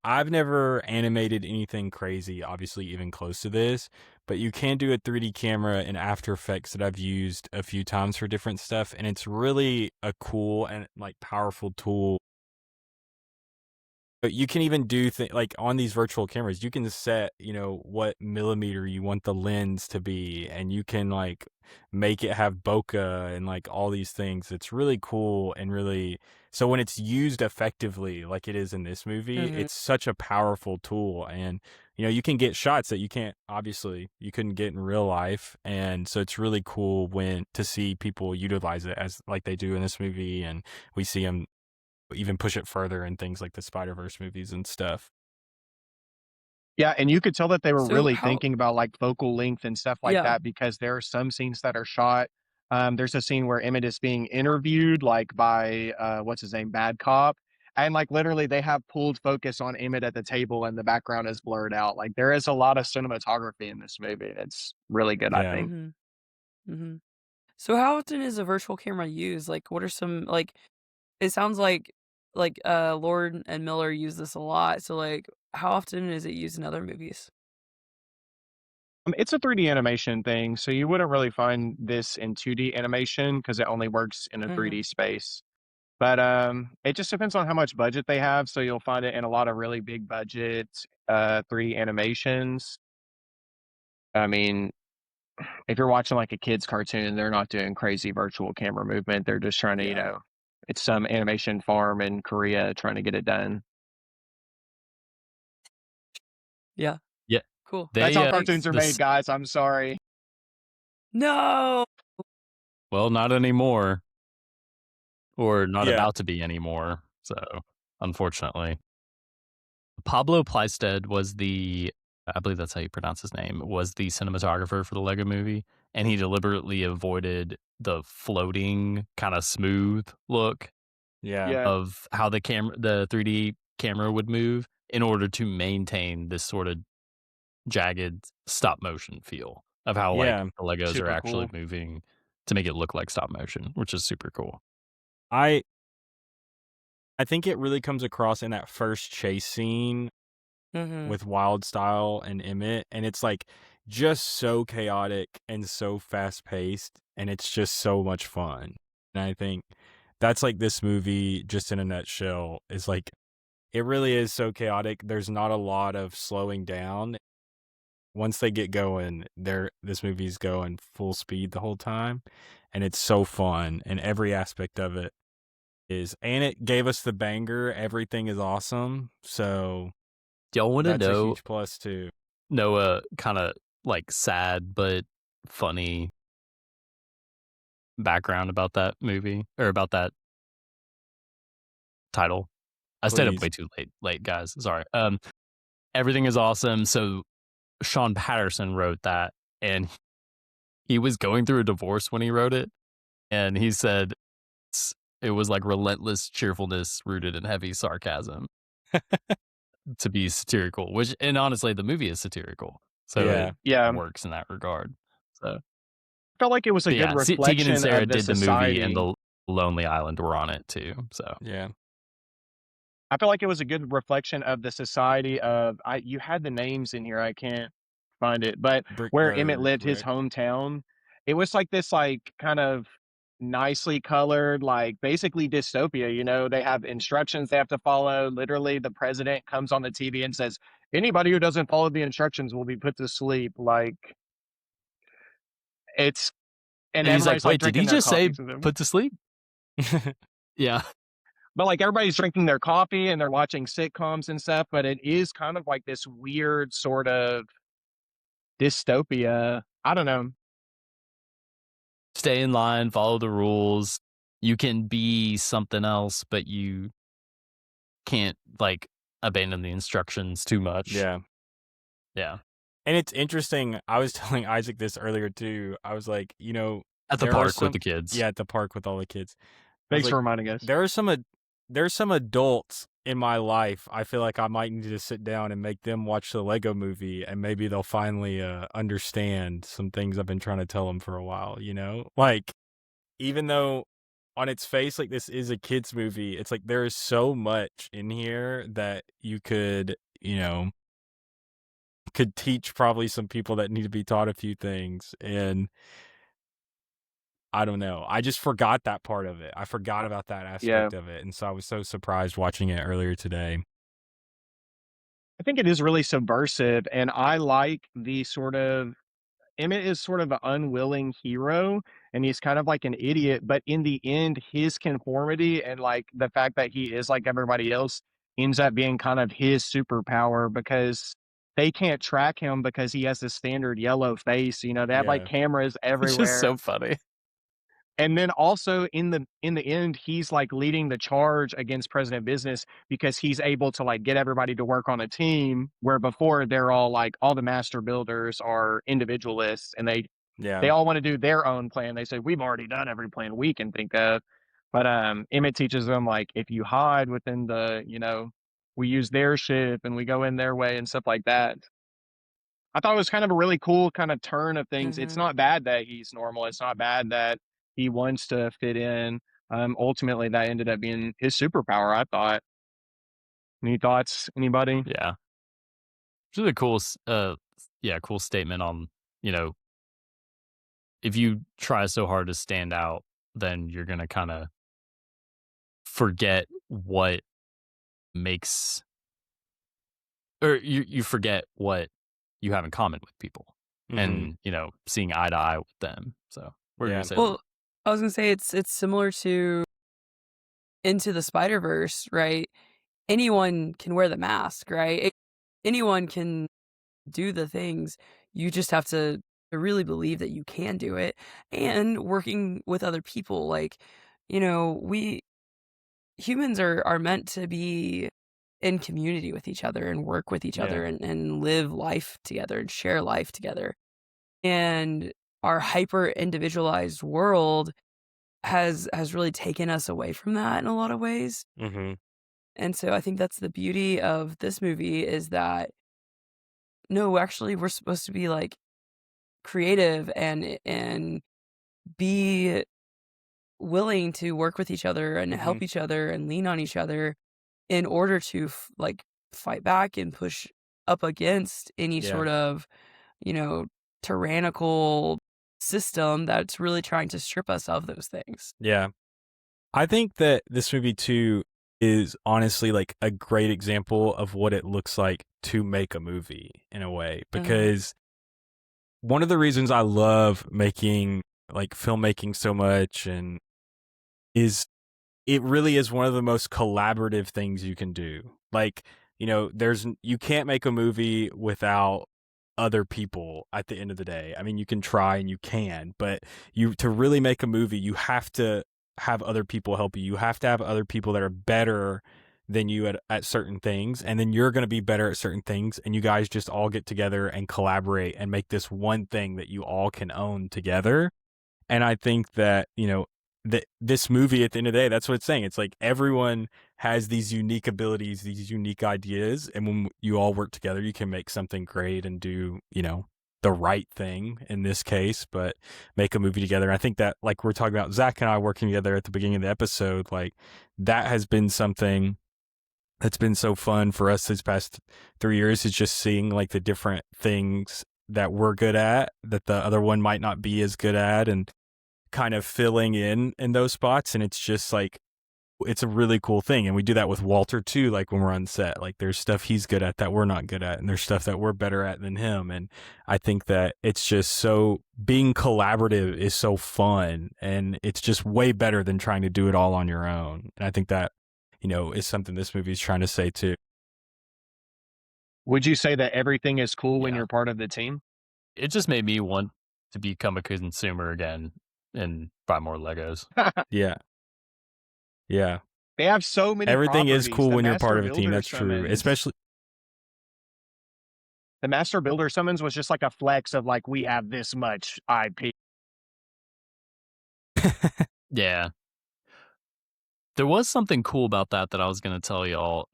I've never animated anything crazy, obviously even close to this, but you can do a 3D camera in After Effects that I've used a few times for different stuff, and it's really a cool and like powerful tool. But you can even do like on these virtual cameras, you can set, what millimeter you want the lens to be, and you can like make it have bokeh and like all these things. It's really cool and really so when it's used effectively, like it is in this movie, Mhm. it's such a powerful tool, and you can get shots that you couldn't get in real life, and so it's really cool when to see people utilize it as like they do in this movie, and we see them even push it further in things like the Spider-Verse movies and stuff. Yeah, and you could tell that they were So really how thinking about like focal length and stuff like yeah. that because there are some scenes that are shot. There's a scene where Emmett is being interviewed, like by what's his name, Bad Cop, and like literally they have pulled focus on Emmett at the table, and the background is blurred out. Like there is a lot of cinematography in this movie. It's really good, I Yeah. think. Mhm. Mhm. So how often is a virtual camera used? Like what are some like it sounds like Lord and Miller use this a lot. So like how often is it used in other movies? It's a 3D animation thing, so you wouldn't really find this in 2D animation because it only works in a Mhm. 3D space. But it just depends on how much budget they have. So you'll find it in a lot of really big budget 3D animations. I mean, if you're watching like a kid's cartoon, they're not doing crazy virtual camera movement. They're just trying to, Yeah. it's some animation farm in Korea trying to get it done. Yeah. Yeah. Cool. That's They how Thanks. cartoons are made, guys. I'm sorry. No. well, not anymore, or not Yeah. about to be anymore. So, unfortunately, Pablo Pleisted was I believe that's how you pronounce his name, was the cinematographer for the Lego Movie, and he deliberately avoided the floating kind of smooth look Yeah. Yeah. of how the 3D camera would move in order to maintain this sort of jagged stop motion feel of how like Yeah. the Legos are Super actually cool. moving to make it look like stop motion, which is super cool. I think it really comes across in that first chase scene Mm-hmm. with Wild Style and Emmett, and it's like just so chaotic and so fast paced, and it's just so much fun. And I think that's like this movie just in a nutshell is like it really is so chaotic. There's not a lot of slowing down. Once they get going, this movie's going full speed the whole time, and it's so fun, and every aspect of it is. And it gave us the banger. Everything is awesome. So Y'all want to that's a know huge plus too. a kind of like sad but funny background about that movie or about that title? I stayed up Please. way too late, guys. Sorry. Everything is awesome. So Sean Patterson wrote that, and he was going through a divorce when he wrote it, and he said it was like relentless cheerfulness rooted in heavy sarcasm to be satirical. Which, and honestly, the movie is satirical, so it Yeah. works in that regard. So Felt like it was a but good yeah, Tegan and reflection Sarah of the did the movie, and society. the Lonely Island were on it too. So Yeah. I feel like it was a good reflection of the society of you had the names in here, I can't find it, but where Emmett Brickyard lived, his Rick. hometown, it was like this like kind of nicely colored, like basically dystopia, you know, they have instructions they have to follow. Literally the president comes on the TV and says, anybody who doesn't follow the instructions will be put to sleep. Like it's and and he's like, everybody's like "Wait, did he drinking their just say coffees with them. put to sleep?" Yeah. But like everybody's drinking their coffee and they're watching sitcoms and stuff, but it is kind of like this weird sort of dystopia. I don't know. Stay in line, follow the rules. You can be something else, but you can't like abandon the instructions too much. Yeah. Yeah. And it's interesting. I was telling Isaac this earlier too. I was like, you know, At the there are park some, with the kids. yeah, at the park with all the kids. I was Thanks like, for reminding us. there's some adults in my life. I feel like I might need to sit down and make them watch the Lego movie, and maybe they'll finally understand some things I've been trying to tell them for a while, you know? Like, even though on its face, like this is a kid's movie, it's like there is so much in here that you could, you know, could teach probably some people that need to be taught a few things. And I don't know. I just forgot that part of it. I forgot about that Yeah. aspect of it. And so I was so surprised watching it earlier today. I think it is really subversive, and I like the sort of Emmett is sort of an unwilling hero, and he's kind of like an idiot, but in the end, his conformity and like the fact that he is like everybody else ends up being kind of his superpower because they can't track him because he has the standard yellow face. You know, they have like Yeah. cameras It's just so everywhere. funny. And then also in the end, he's like leading the charge against President Business because he's able to like get everybody to work on a team where before they're all like all the master builders are individualists and Yeah. they all want to do their own plan. They say we've already done every plan we can think of. But Emmett teaches them like if you hide within the, you know, we use their ship and we go in their way and stuff like that. I thought it was kind of a really cool kind of turn of things. It's Mhm. not bad that he's normal. It's not bad that he wants to fit in. Ultimately, that ended up being his superpower, I thought. Any thoughts, anybody? Yeah. It's really cool. Cool statement on, you know, if you try so hard to stand out, then you're going to kind of forget what makes, or you forget what you have in common with people Mhm. and, you know, seeing eye to eye with them. So we're Yeah. going to say, Well, I was gonna say it's similar to Into the Spider-Verse, right? Anyone can wear the mask, right? Anyone can do the things. You just have to really believe that you can do it. And working with other people, like, we humans are meant to be in community with each other and work with each other and live life together and share life together. And our hyper individualized world has really taken us away from that in a lot of ways. Mm-hmm. And so I think that's the beauty of this movie is that no, actually we're supposed to be like creative and be willing to work with each other and help each other and lean on each other in order to like fight back and push up against any sort of, tyrannical system that's really trying to strip us of those things. Yeah. I think that this movie too is honestly like a great example of what it looks like to make a movie in a way, because one of the reasons I love making like filmmaking so much and is it really is one of the most collaborative things you can do. Like, you can't make a movie without other people at the end of the day. I mean, you can try and you can, but to really make a movie, you have to have other people help you. You have to have other people that are better than you at certain things, and then you're going to be better at certain things, and you guys just all get together and collaborate and make this one thing that you all can own together. And I think that, that this movie at the end of the day, that's what it's saying. It's like everyone has these unique abilities, these unique ideas, and when you all work together, you can make something great and do, the right thing in this case, but make a movie together. And I think that, like we're talking about Zach and I working together at the beginning of the episode, like that has been something that's been so fun for us these past 3 years, is just seeing like the different things that we're good at that the other one might not be as good at, and kind of filling in those spots. And it's just like, it's a really cool thing. And we do that with Walter too. Like when we're on set, like there's stuff he's good at that we're not good at, and there's stuff that we're better at than him. And I think that it's just so, being collaborative is so fun, and it's just way better than trying to do it all on your own. And I think that, is something this movie is trying to say too. Would you say that everything is cool when you're part of the team? It just made me want to become a consumer again and buy more Legos. Yeah. Yeah. They have so many Everything is properties. cool The when you're part Master of a team. Builder That's true. Summons- Especially. The Master Builder Summons was just like a flex of like, we have this much IP. Yeah. There was something cool about that I was going to tell y'all.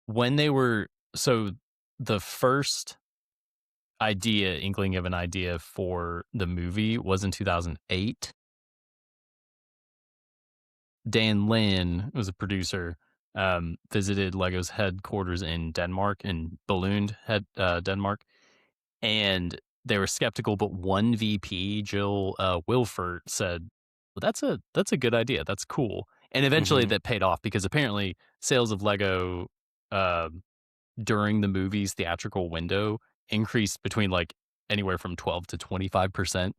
When they were, so the first inkling of an idea for the movie was in 2008. Dan Lin was a producer, visited Lego's headquarters in Denmark, in Billund, Denmark, and they were skeptical, but one VP, Jill Wilfert, said, well, that's a good idea. That's cool. And eventually that paid off, because apparently sales of Lego during the movie's theatrical window increased between like anywhere from 12 to 25%,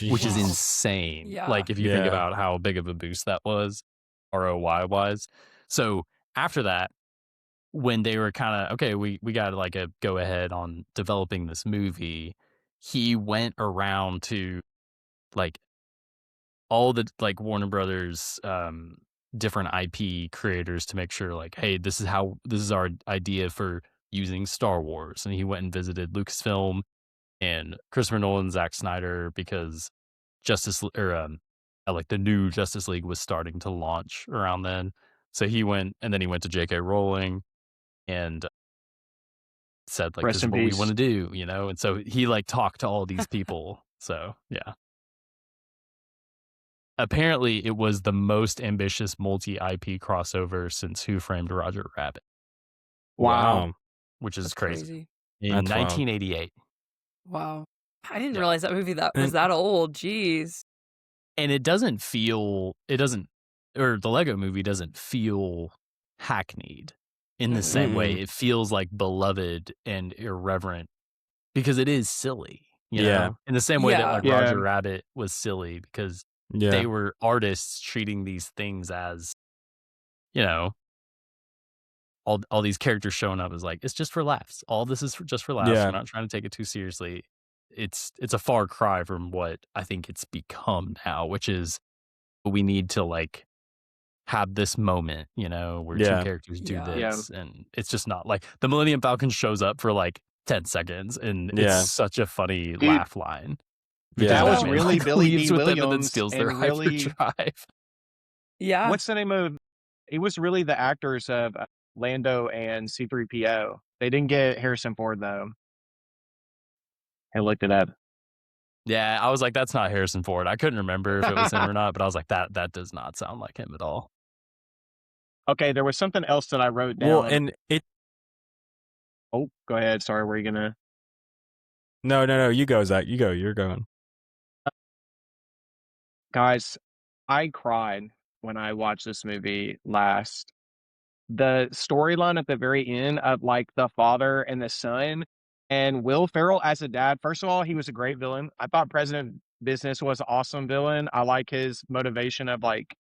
which is insane. Yeah. Like if you think about how big of a boost that was ROI wise. So after that, when they were kind of, okay, we got like a go ahead on developing this movie, he went around to like all the like Warner Brothers different IP creators to make sure like, hey, this is our idea for using Star Wars. And he went and visited Lucasfilm and Christopher Nolan, Zack Snyder, because like the new Justice League was starting to launch around then. So he went, and then he went to J.K. Rowling and said like, Rest this is in what we peace. want to do, And so he like talked to all these people. So yeah. Apparently, it was the most ambitious multi-IP crossover since Who Framed Roger Rabbit. Wow. Which is That's crazy. In That's wild. 1988. Wow. I didn't realize that movie was that old. Jeez. And the Lego movie doesn't feel hackneyed in the same way. It feels like beloved and irreverent because it is silly, you know? In the same way that like Roger Rabbit was silly because Yeah. they were artists treating these things as, you know, all these characters showing up as like, it's just for laughs. All this is just for laughs. Yeah. We're not trying to take it too seriously. It's a far cry from what I think it's become now, which is we need to like have this moment, you know, where two Yeah. characters do Yeah. Yeah. this, and it's just not like the Millennium Falcon shows up for like 10 seconds, and Yeah. it's such a funny Dude, laugh line. Yeah. that was Batman, really like, Billy leaves D. with them and then Williams steals and their really hyperdrive. Yeah. what's the name of it was really the actors of Lando and C-3PO. They didn't get Harrison Ford though. I looked it up. Yeah, I was like, that's not Harrison Ford. I couldn't remember if it was him or not, but I was like, that does not sound like him at all. Okay, there was something else that I wrote Well, down. and it. Oh, go ahead. Sorry, were you gonna? No. You go, Zach. You go. You're going. Guys, I cried when I watched this movie last. The storyline at the very end of like the father and the son and Will Ferrell as a dad. First of all, he was a great villain. I thought President Business was an awesome villain. I like his motivation of like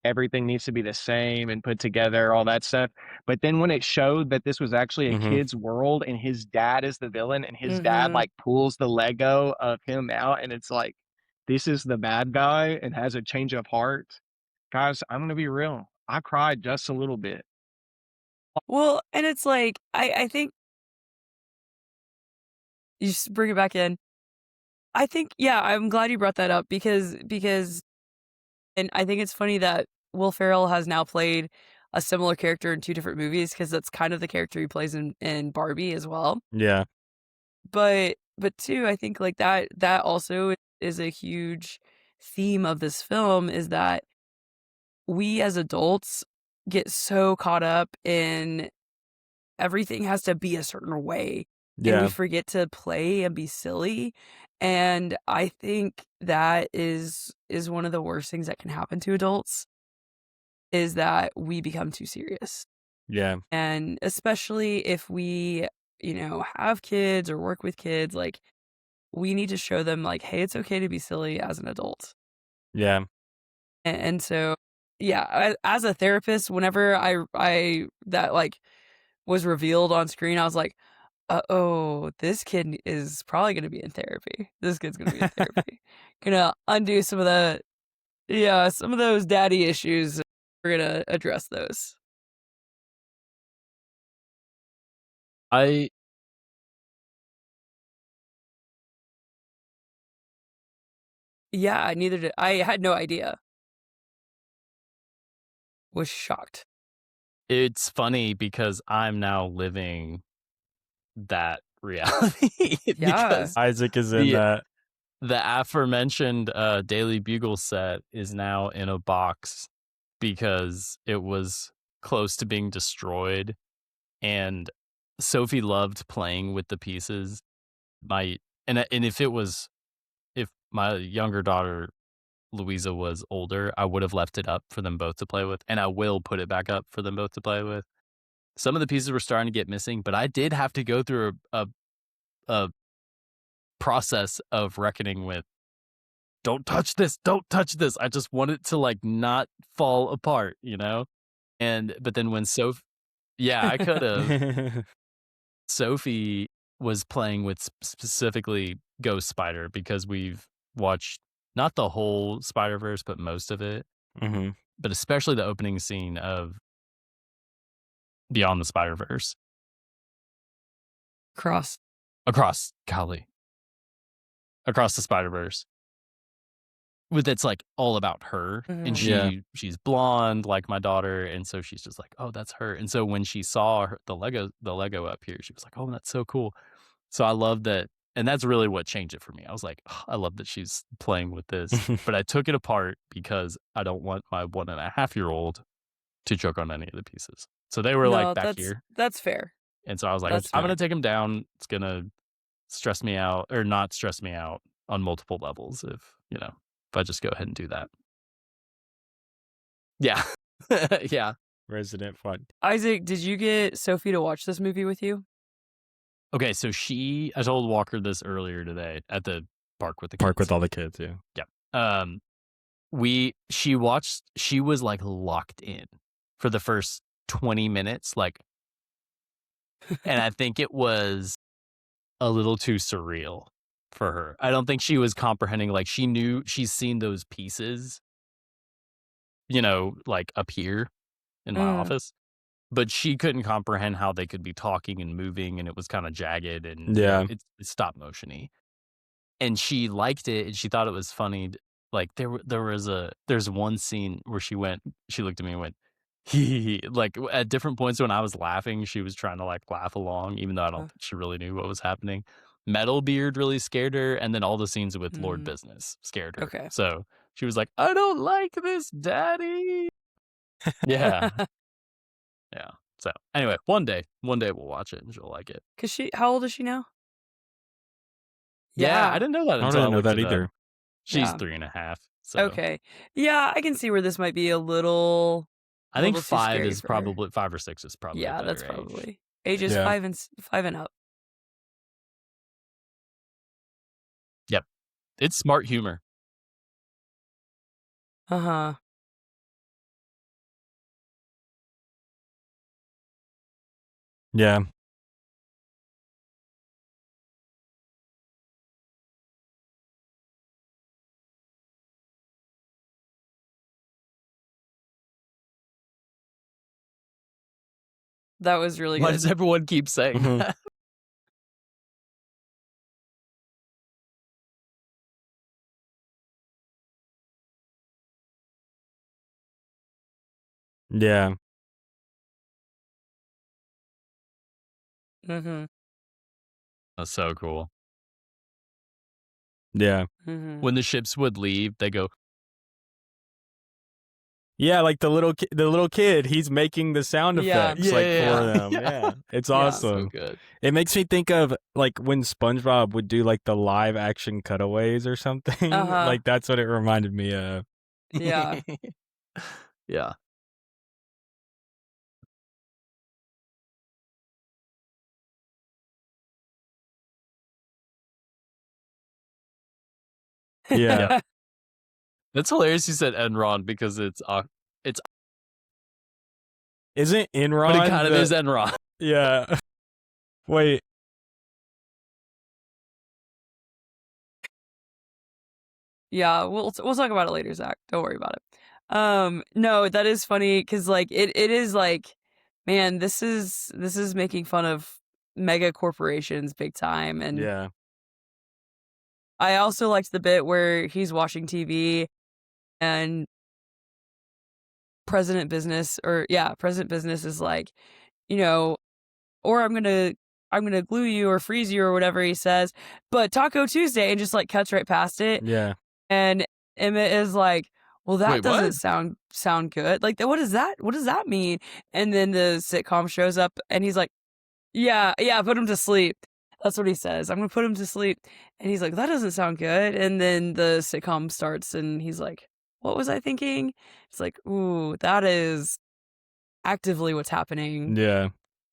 everything needs to be the same and put together, all that stuff. But then when it showed that this was actually a Mhm. kid's world and his dad is the villain and his dad like pulls the Lego of him out and it's like, this is the bad guy and has a change of heart. Guys, I'm going to be real. I cried just a little bit. Well, and it's like I think you just bring it back in. I think I'm glad you brought that up because and I think it's funny that Will Ferrell has now played a similar character in two different movies because that's kind of the character he plays in Barbie as well. Yeah. But too, I think like that also is a huge theme of this film is that we as adults get so caught up in everything has to be a certain way and we Yeah. forget to play and be silly. And I think that is one of the worst things that can happen to adults is that we become too serious. Yeah. And especially if we, have kids or work with kids, like we need to show them like, hey, it's okay to be silly as an adult. Yeah. And so, yeah, as a therapist, whenever I that like was revealed on screen, I was like, oh, this kid is probably going to be in therapy. This kid's going to be in therapy. Gonna undo some of some of those daddy issues. We're going to address those. Yeah, neither did I. Had no idea. Was shocked. It's funny because I'm now living that reality because Isaac is in that. the aforementioned Daily Bugle set is now in a box because it was close to being destroyed, and Sophie loved playing with the pieces. And if my younger daughter Louisa was older, I would have left it up for them both to play with, and I will put it back up for them both to play with. Some of the pieces were starting to get missing, but I did have to go through a process of reckoning with, don't touch this. I just want it to like not fall apart, but then when I could have. Sophie was playing with specifically Ghost Spider because we've watched not the whole Spider-Verse, but most of it. Mhm. But especially the opening scene of Beyond the Spider-Verse. Across the Spider-Verse. That's like all about her. And she's blonde like my daughter, and so she's just like, oh, that's her. And so when she saw the Lego up here, she was like, oh, that's so cool. So I love that, and that's really what changed it for me. I was like, oh, I love that she's playing with this. But I took it apart because I don't want my 1.5-year-old to choke on any of the pieces. So they were like back here. That's fair. And so I was like, That's I'm fair. going to take them down. It's going to stress me out, or not stress me out on multiple levels if I just go ahead and do that. Yeah. Yeah. Resident fun. Isaac, did you get Sophie to watch this movie with you? Okay, so I told Walker this earlier today at the park with the kids. Park with all the kids, yeah. Yeah. she was like locked in for the first 20 minutes, like, and I think it was a little too surreal for her. I don't think she was comprehending, like, she's seen those pieces, like up here in my office, but she couldn't comprehend how they could be talking and moving, and it was kind of jagged and it's stop motion-y. And she liked it, and she thought it was funny. Like there's one scene where she looked at me and went, hee. Like at different points when I was laughing, she was trying to like laugh along, even though I don't think she really knew what was happening. Metalbeard really scared her, and then all the scenes with Lord Business scared her. Okay. So she was like, I don't like this, Daddy. Yeah. Yeah. So anyway, one day we'll watch it and she'll like it. How old is she now? Yeah, I didn't know that I until didn't know looked that it up. either. She's 3.5. So Okay. Yeah, I can see where this might be a little. I think little too 5 scary is for her. probably 5 or 6 is probably a Yeah, that's better age. probably ages Yeah. 5 and up. Yep. It's smart humor. Uh-huh. Yeah. That was really Why good. does everyone keep saying Mhm. that? Yeah. Mm-hmm. That's so cool. Yeah. Mm-hmm. When the ships would leave, they go, Yeah, like the little kid, he's making the sound Yeah. effects like Yeah. for them. Yeah. Yeah. It's Yeah. awesome. so good. It makes me think of like when SpongeBob would do like the live action cutaways or something. Uh-huh. Like that's what it reminded me of. Yeah. Yeah. Yeah. That's hilarious you said Enron because it's Isn't Enron? but it kind of is Enron. Yeah. Wait. Yeah, we'll talk about it later, Zach. Don't worry about it. No, that is funny because like it is like, man, this is making fun of mega corporations big time. And Yeah. I also liked the bit where he's watching TV and President Business is like, or I'm gonna glue you or freeze you or whatever he says, but Taco Tuesday, and just like cuts right past it. Yeah. And Emmett is like, well, that Wait, doesn't what? sound good. Like, what does that mean? And then the sitcom shows up and he's like, yeah, put him to sleep. That's what he says. I'm going to put him to sleep. And he's like, that doesn't sound good. And then the sitcom starts and he's like, what was I thinking? It's like, ooh, that is actively what's happening Yeah.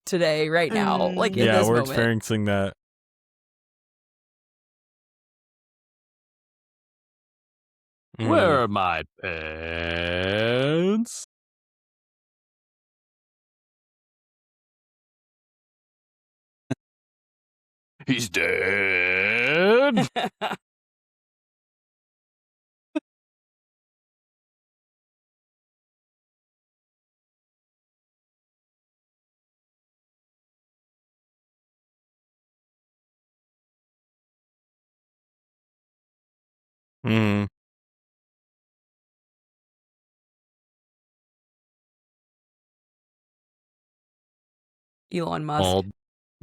today, right now. Like, in Yeah, this we're moment. experiencing that. Where are my pants? He's dead. Mm. Elon Musk. Bald.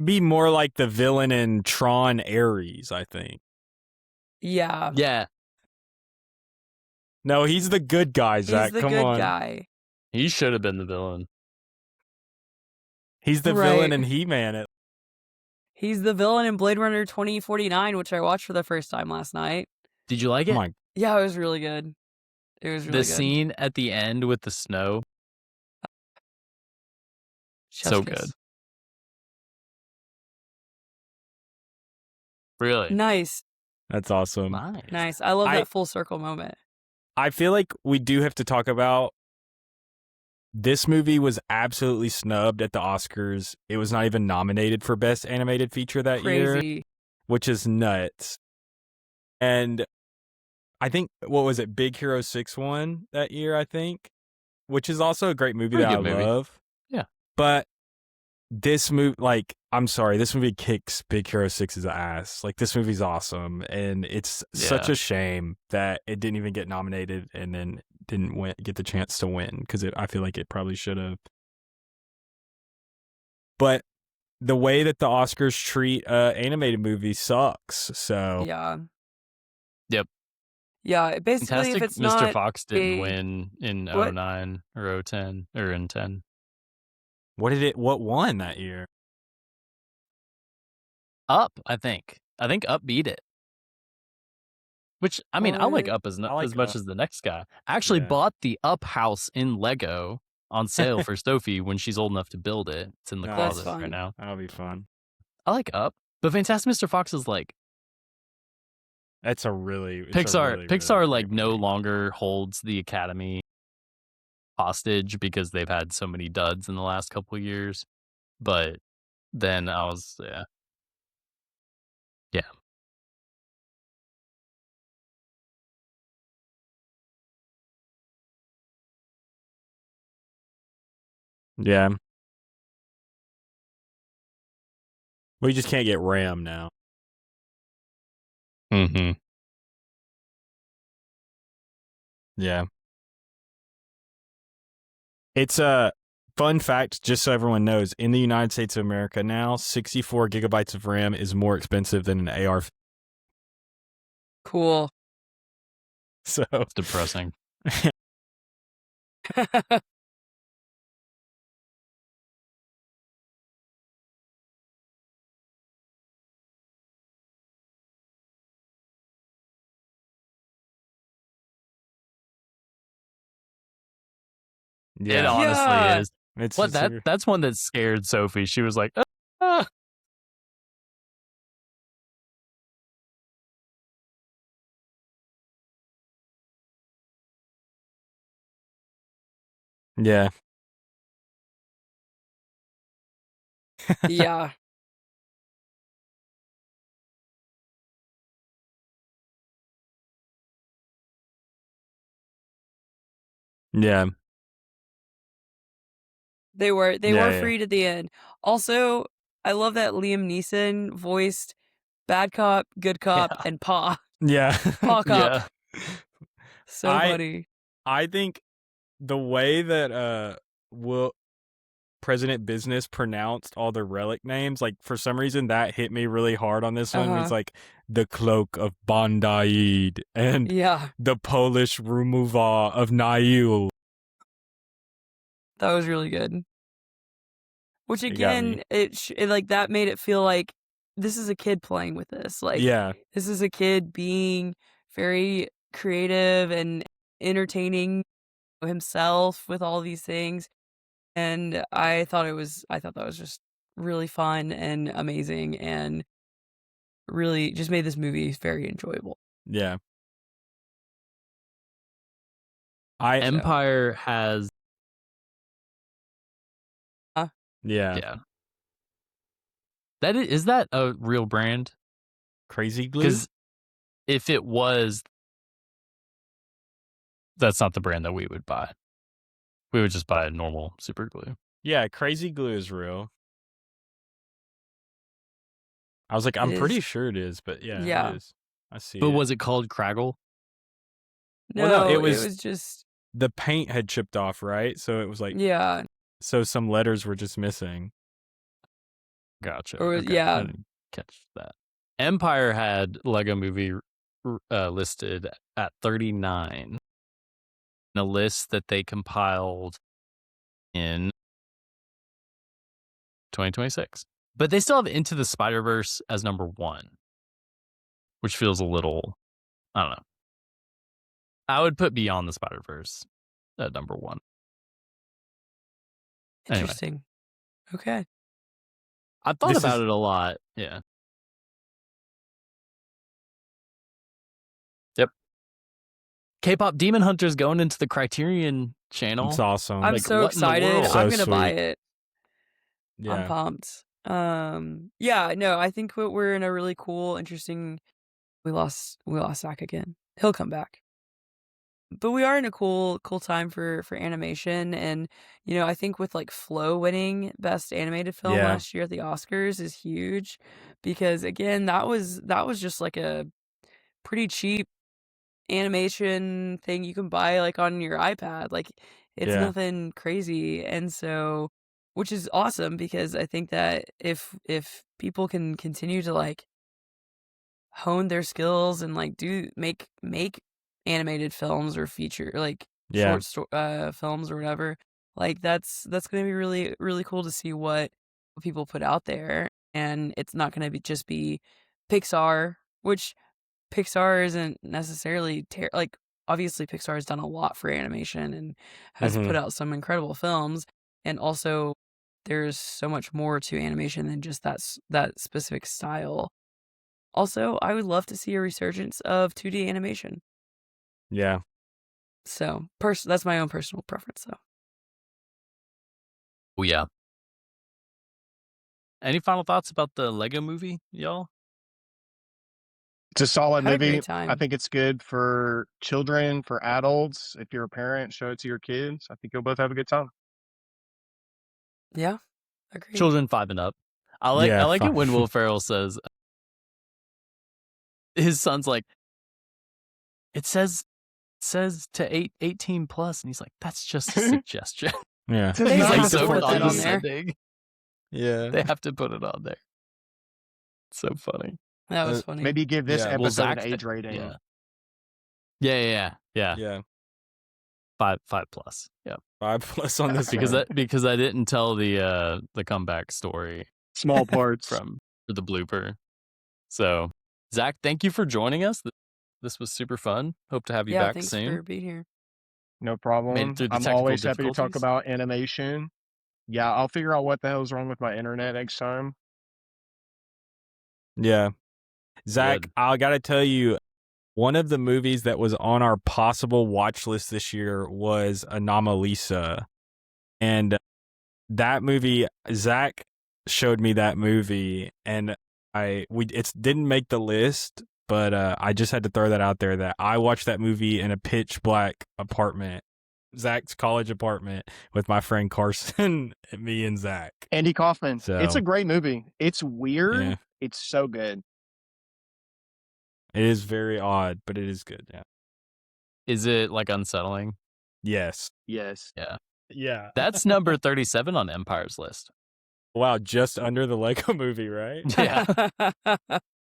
Be more like the villain in Tron Ares, I think. Yeah. Yeah, No, he's the good guy, Zach. He's the Come good on. guy. he should have been the villain. He's the Right. villain in He-Man. He's the villain in Blade Runner 2049, which I watched for the first time last night. Did you like Oh it? my. Yeah, it was really good. It was really The good. scene at the end with the snow, Chef's so kiss. good. Really Nice. That's awesome. nice. Nice. I love I- that full circle moment. I feel like we do have to talk about this movie was absolutely snubbed at the Oscars. It was not even nominated for Best Animated Feature that year, Crazy. which is nuts. And I think, what was it, Big Hero 6 won that year, I think, which is also a great movie Pretty that I good movie. love. Yeah. But this movie, like, I'm sorry, this movie kicks Big Hero 6's ass. Like, this movie's awesome. And it's such Yeah. a shame that it didn't even get nominated and then didn't get the chance to win, because I feel like it probably should have. But the way that the Oscars treat animated movies sucks. So Yeah. Yep. Yeah. Basically, Fantastic if it's Mr. not Fox didn't a- win in What? 09 or 010 or in 10. what won that year? Up, I think. I think Up beat it. Which, I mean, I like What? Up as I like much Up. as the next guy. I actually Yeah. bought the Up house in Lego on sale for Sophie when she's old enough to build it. It's in the Nice. That's closet fun. right now. That'll be fun. I like Up, but Fantastic Mr. Fox is like It's a really Pixar like great no movie. longer holds the Academy hostage because they've had so many duds in the last couple of years. But then I was yeah. Yeah. We just can't get Ram now. Mm-hmm. Yeah. It's a fun fact, just so everyone knows, in the United States of America now, 64 gigabytes of RAM is more expensive than an AR. Cool. So It's depressing. It yeah, honestly Yeah. is. it's What super- that's one that scared Sophie. She was like, ah. yeah. Yeah. Yeah. They were Yeah. freed at the end. Also, I love that Liam Neeson voiced bad cop, good cop, Yeah. and Pa. Yeah. Pa cop. Yeah. So funny. I think the way that President Business pronounced all the relic names, like, for some reason that hit me really hard on this one. It's like the cloak of Bondaid and Yeah. the Polish Rumuva of Nail. That was really good. Which It got me. again, it like that made it feel like this is a kid playing with this. Like, Yeah. this is a kid being very creative and entertaining himself with all these things. And I thought that was just really fun and amazing and really just made this movie very enjoyable. Yeah. Empire has Yeah. yeah. Is that a real brand? Crazy Glue? Because if it was, that's not the brand that we would buy. We would just buy a normal super glue. Yeah, Crazy Glue is real. I was like, I'm It pretty is. sure it is, but yeah, Yeah. it is. I see But it. was it called Craggle? No, Well, no, it it was- was just The paint had chipped off, right? So it was like, yeah. so some letters were just missing. Gotcha. Or Okay. yeah. I didn't catch that. Empire had Lego Movie listed at 39 in a list that they compiled in 2026. But they still have Into the Spider-Verse as number 1, which feels a little, I don't know. I would put Beyond the Spider-Verse at number 1. Anyway. Interesting. Okay. I thought This about is- it a lot. Yeah. Yep. K-pop Demon Hunters going into the Criterion channel. It's awesome. I'm Like, so what in the excited. world? I'm So gonna buy sweet. it. I'm Yeah. pumped. Yeah, no, I think we're in a really cool, interesting. We lost Zac again. He'll come back. But we are in a cool time for animation, and I think with like Flow winning Best Animated Film Yeah. last year at the Oscars is huge, because again that was just like a pretty cheap animation thing you can buy like on your iPad. Like it's Yeah. nothing crazy, and so which is awesome, because I think that if people can continue to like hone their skills and like make animated films or feature like Yeah. films or whatever, like that's going to be really really cool to see what people put out there. And it's not going to just be Pixar, which Pixar isn't necessarily like obviously Pixar has done a lot for animation and has Mhm. put out some incredible films, and also there's so much more to animation than just that specific style. Also, I would love to see a resurgence of 2D animation. Yeah. So, that's my own personal preference, though. Oh, yeah. Any final thoughts about the Lego movie, y'all? It's a solid Had a great movie. time. I think it's good for children, for adults. If you're a parent, show it to your kids. I think you'll both have a good time. Yeah, agreed. Children 5 and up. I like it when Will Ferrell says, his son's like, it says to 18 plus, and he's like, that's just a suggestion. Yeah. They He's have like to so put that on there. condescending. Yeah. They have to put it on there. So funny. That was funny. Maybe give this Yeah. episode Well, an Zach, age rating. Yeah. Yeah. 5 plus. Yeah. 5+ on this Because one. because I didn't tell the comeback story Small parts. for the blooper. So, Zach, thank you for joining us. This was super fun. Hope to have you back thanks soon. for being here. No Made problem. it through the I'm technical always happy to talk difficulties. about animation. Yeah, I'll figure out what the hell's wrong with my internet next time. Yeah. Zach, Good. I got to tell you, one of the movies that was on our possible watch list this year was Anomalisa. And that movie, Zach showed me that movie, and it didn't make the list, but I just had to throw that out there that I watched that movie in a pitch black apartment, Zach's college apartment, with my friend Carson, and me and Zach. Andy Kaufman. So, It's a great movie. It's weird. Yeah. It's so good. It is very odd, but it is good. Yeah. Is it like unsettling? Yes. Yes. Yeah. Yeah. That's number 37 on Empire's list. Wow, just under the Lego movie, right? Yeah.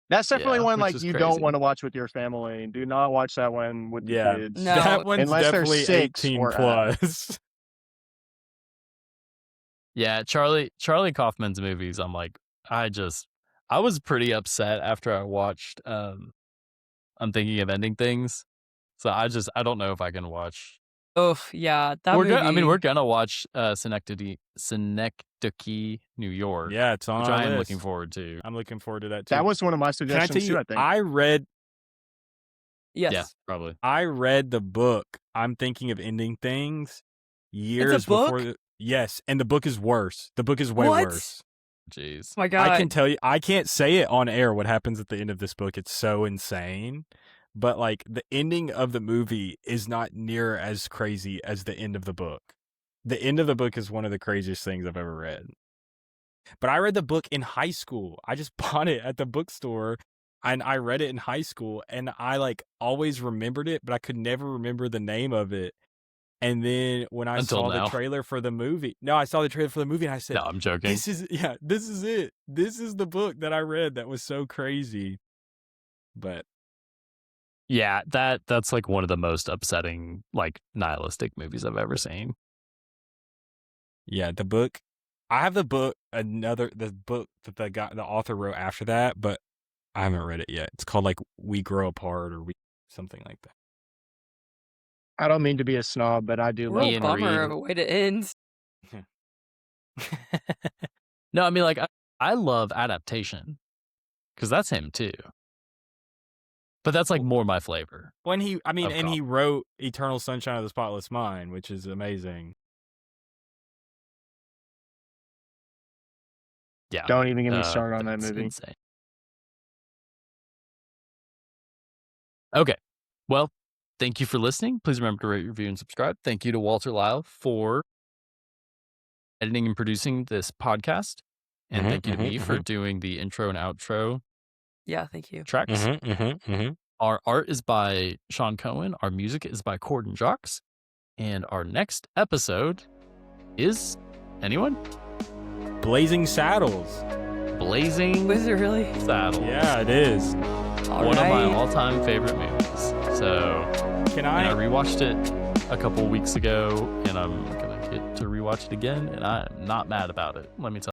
That's definitely Yeah, one which like is you crazy. don't want to watch with your family. Do not watch that one with the Yeah. kids. No. That one's Unless they're definitely 6 18 or up. plus. Yeah, Charlie Kaufman's movies, I'm like, I was pretty upset after I watched I'm Thinking of Ending Things. So I don't know if I can watch. Oof, yeah, that movie. We're gonna watch Synecdoche, New York. Yeah, it's on which our I am list. looking forward to. I'm looking forward to that too. That was one of my Can I suggestions tell you, too, I think. I read Yes. Yeah, probably. the book. I'm Thinking of Ending Things years book? before. Yes, and the book is worse. The book is way What? worse. Jeez. Oh my God. I can tell you, I can't say it on air what happens at the end of this book. It's so insane. But like the ending of the movie is not near as crazy as the end of the book. The end of the book is one of the craziest things I've ever read. But I read the book in high school. I just bought it at the bookstore and I read it in high school, and I like always remembered it, but I could never remember the name of it. And then when I Until saw now. the trailer for the movie, I saw the trailer for the movie and I said, No, I'm joking. this is it. This is the book that I read that was so crazy. But Yeah, that's like one of the most upsetting, like nihilistic movies I've ever seen. yeah, the book, I have the book that the author wrote after that, but I haven't read it yet. It's called like We Grow Apart or something like that. I don't mean to be a snob, but I do love Real Ian bummer Reed. of a way to end. No, I mean, like, I love adaptation because that's him too. But that's like more my flavor. When he, I mean, Of and he wrote Eternal Sunshine of the Spotless Mind, which is amazing. Yeah. Don't even get me started on that that's movie. insane. Okay. Well, thank you for listening. Please remember to rate, review, and subscribe. Thank you to Walter Lyle for editing and producing this podcast. And thank you to me for doing the intro and outro Yeah, thank you. tracks. Our art is by Sean Cohen. Our music is by Cord and Jocks. And our next episode is anyone? Blazing Saddles. Blazing Was it really? Saddles. Yeah, it is. One of my all-time favorite movies. So, Can I I? rewatched it a couple weeks ago, and I'm gonna get to rewatch it again, and I'm not mad about it. Let me tell you.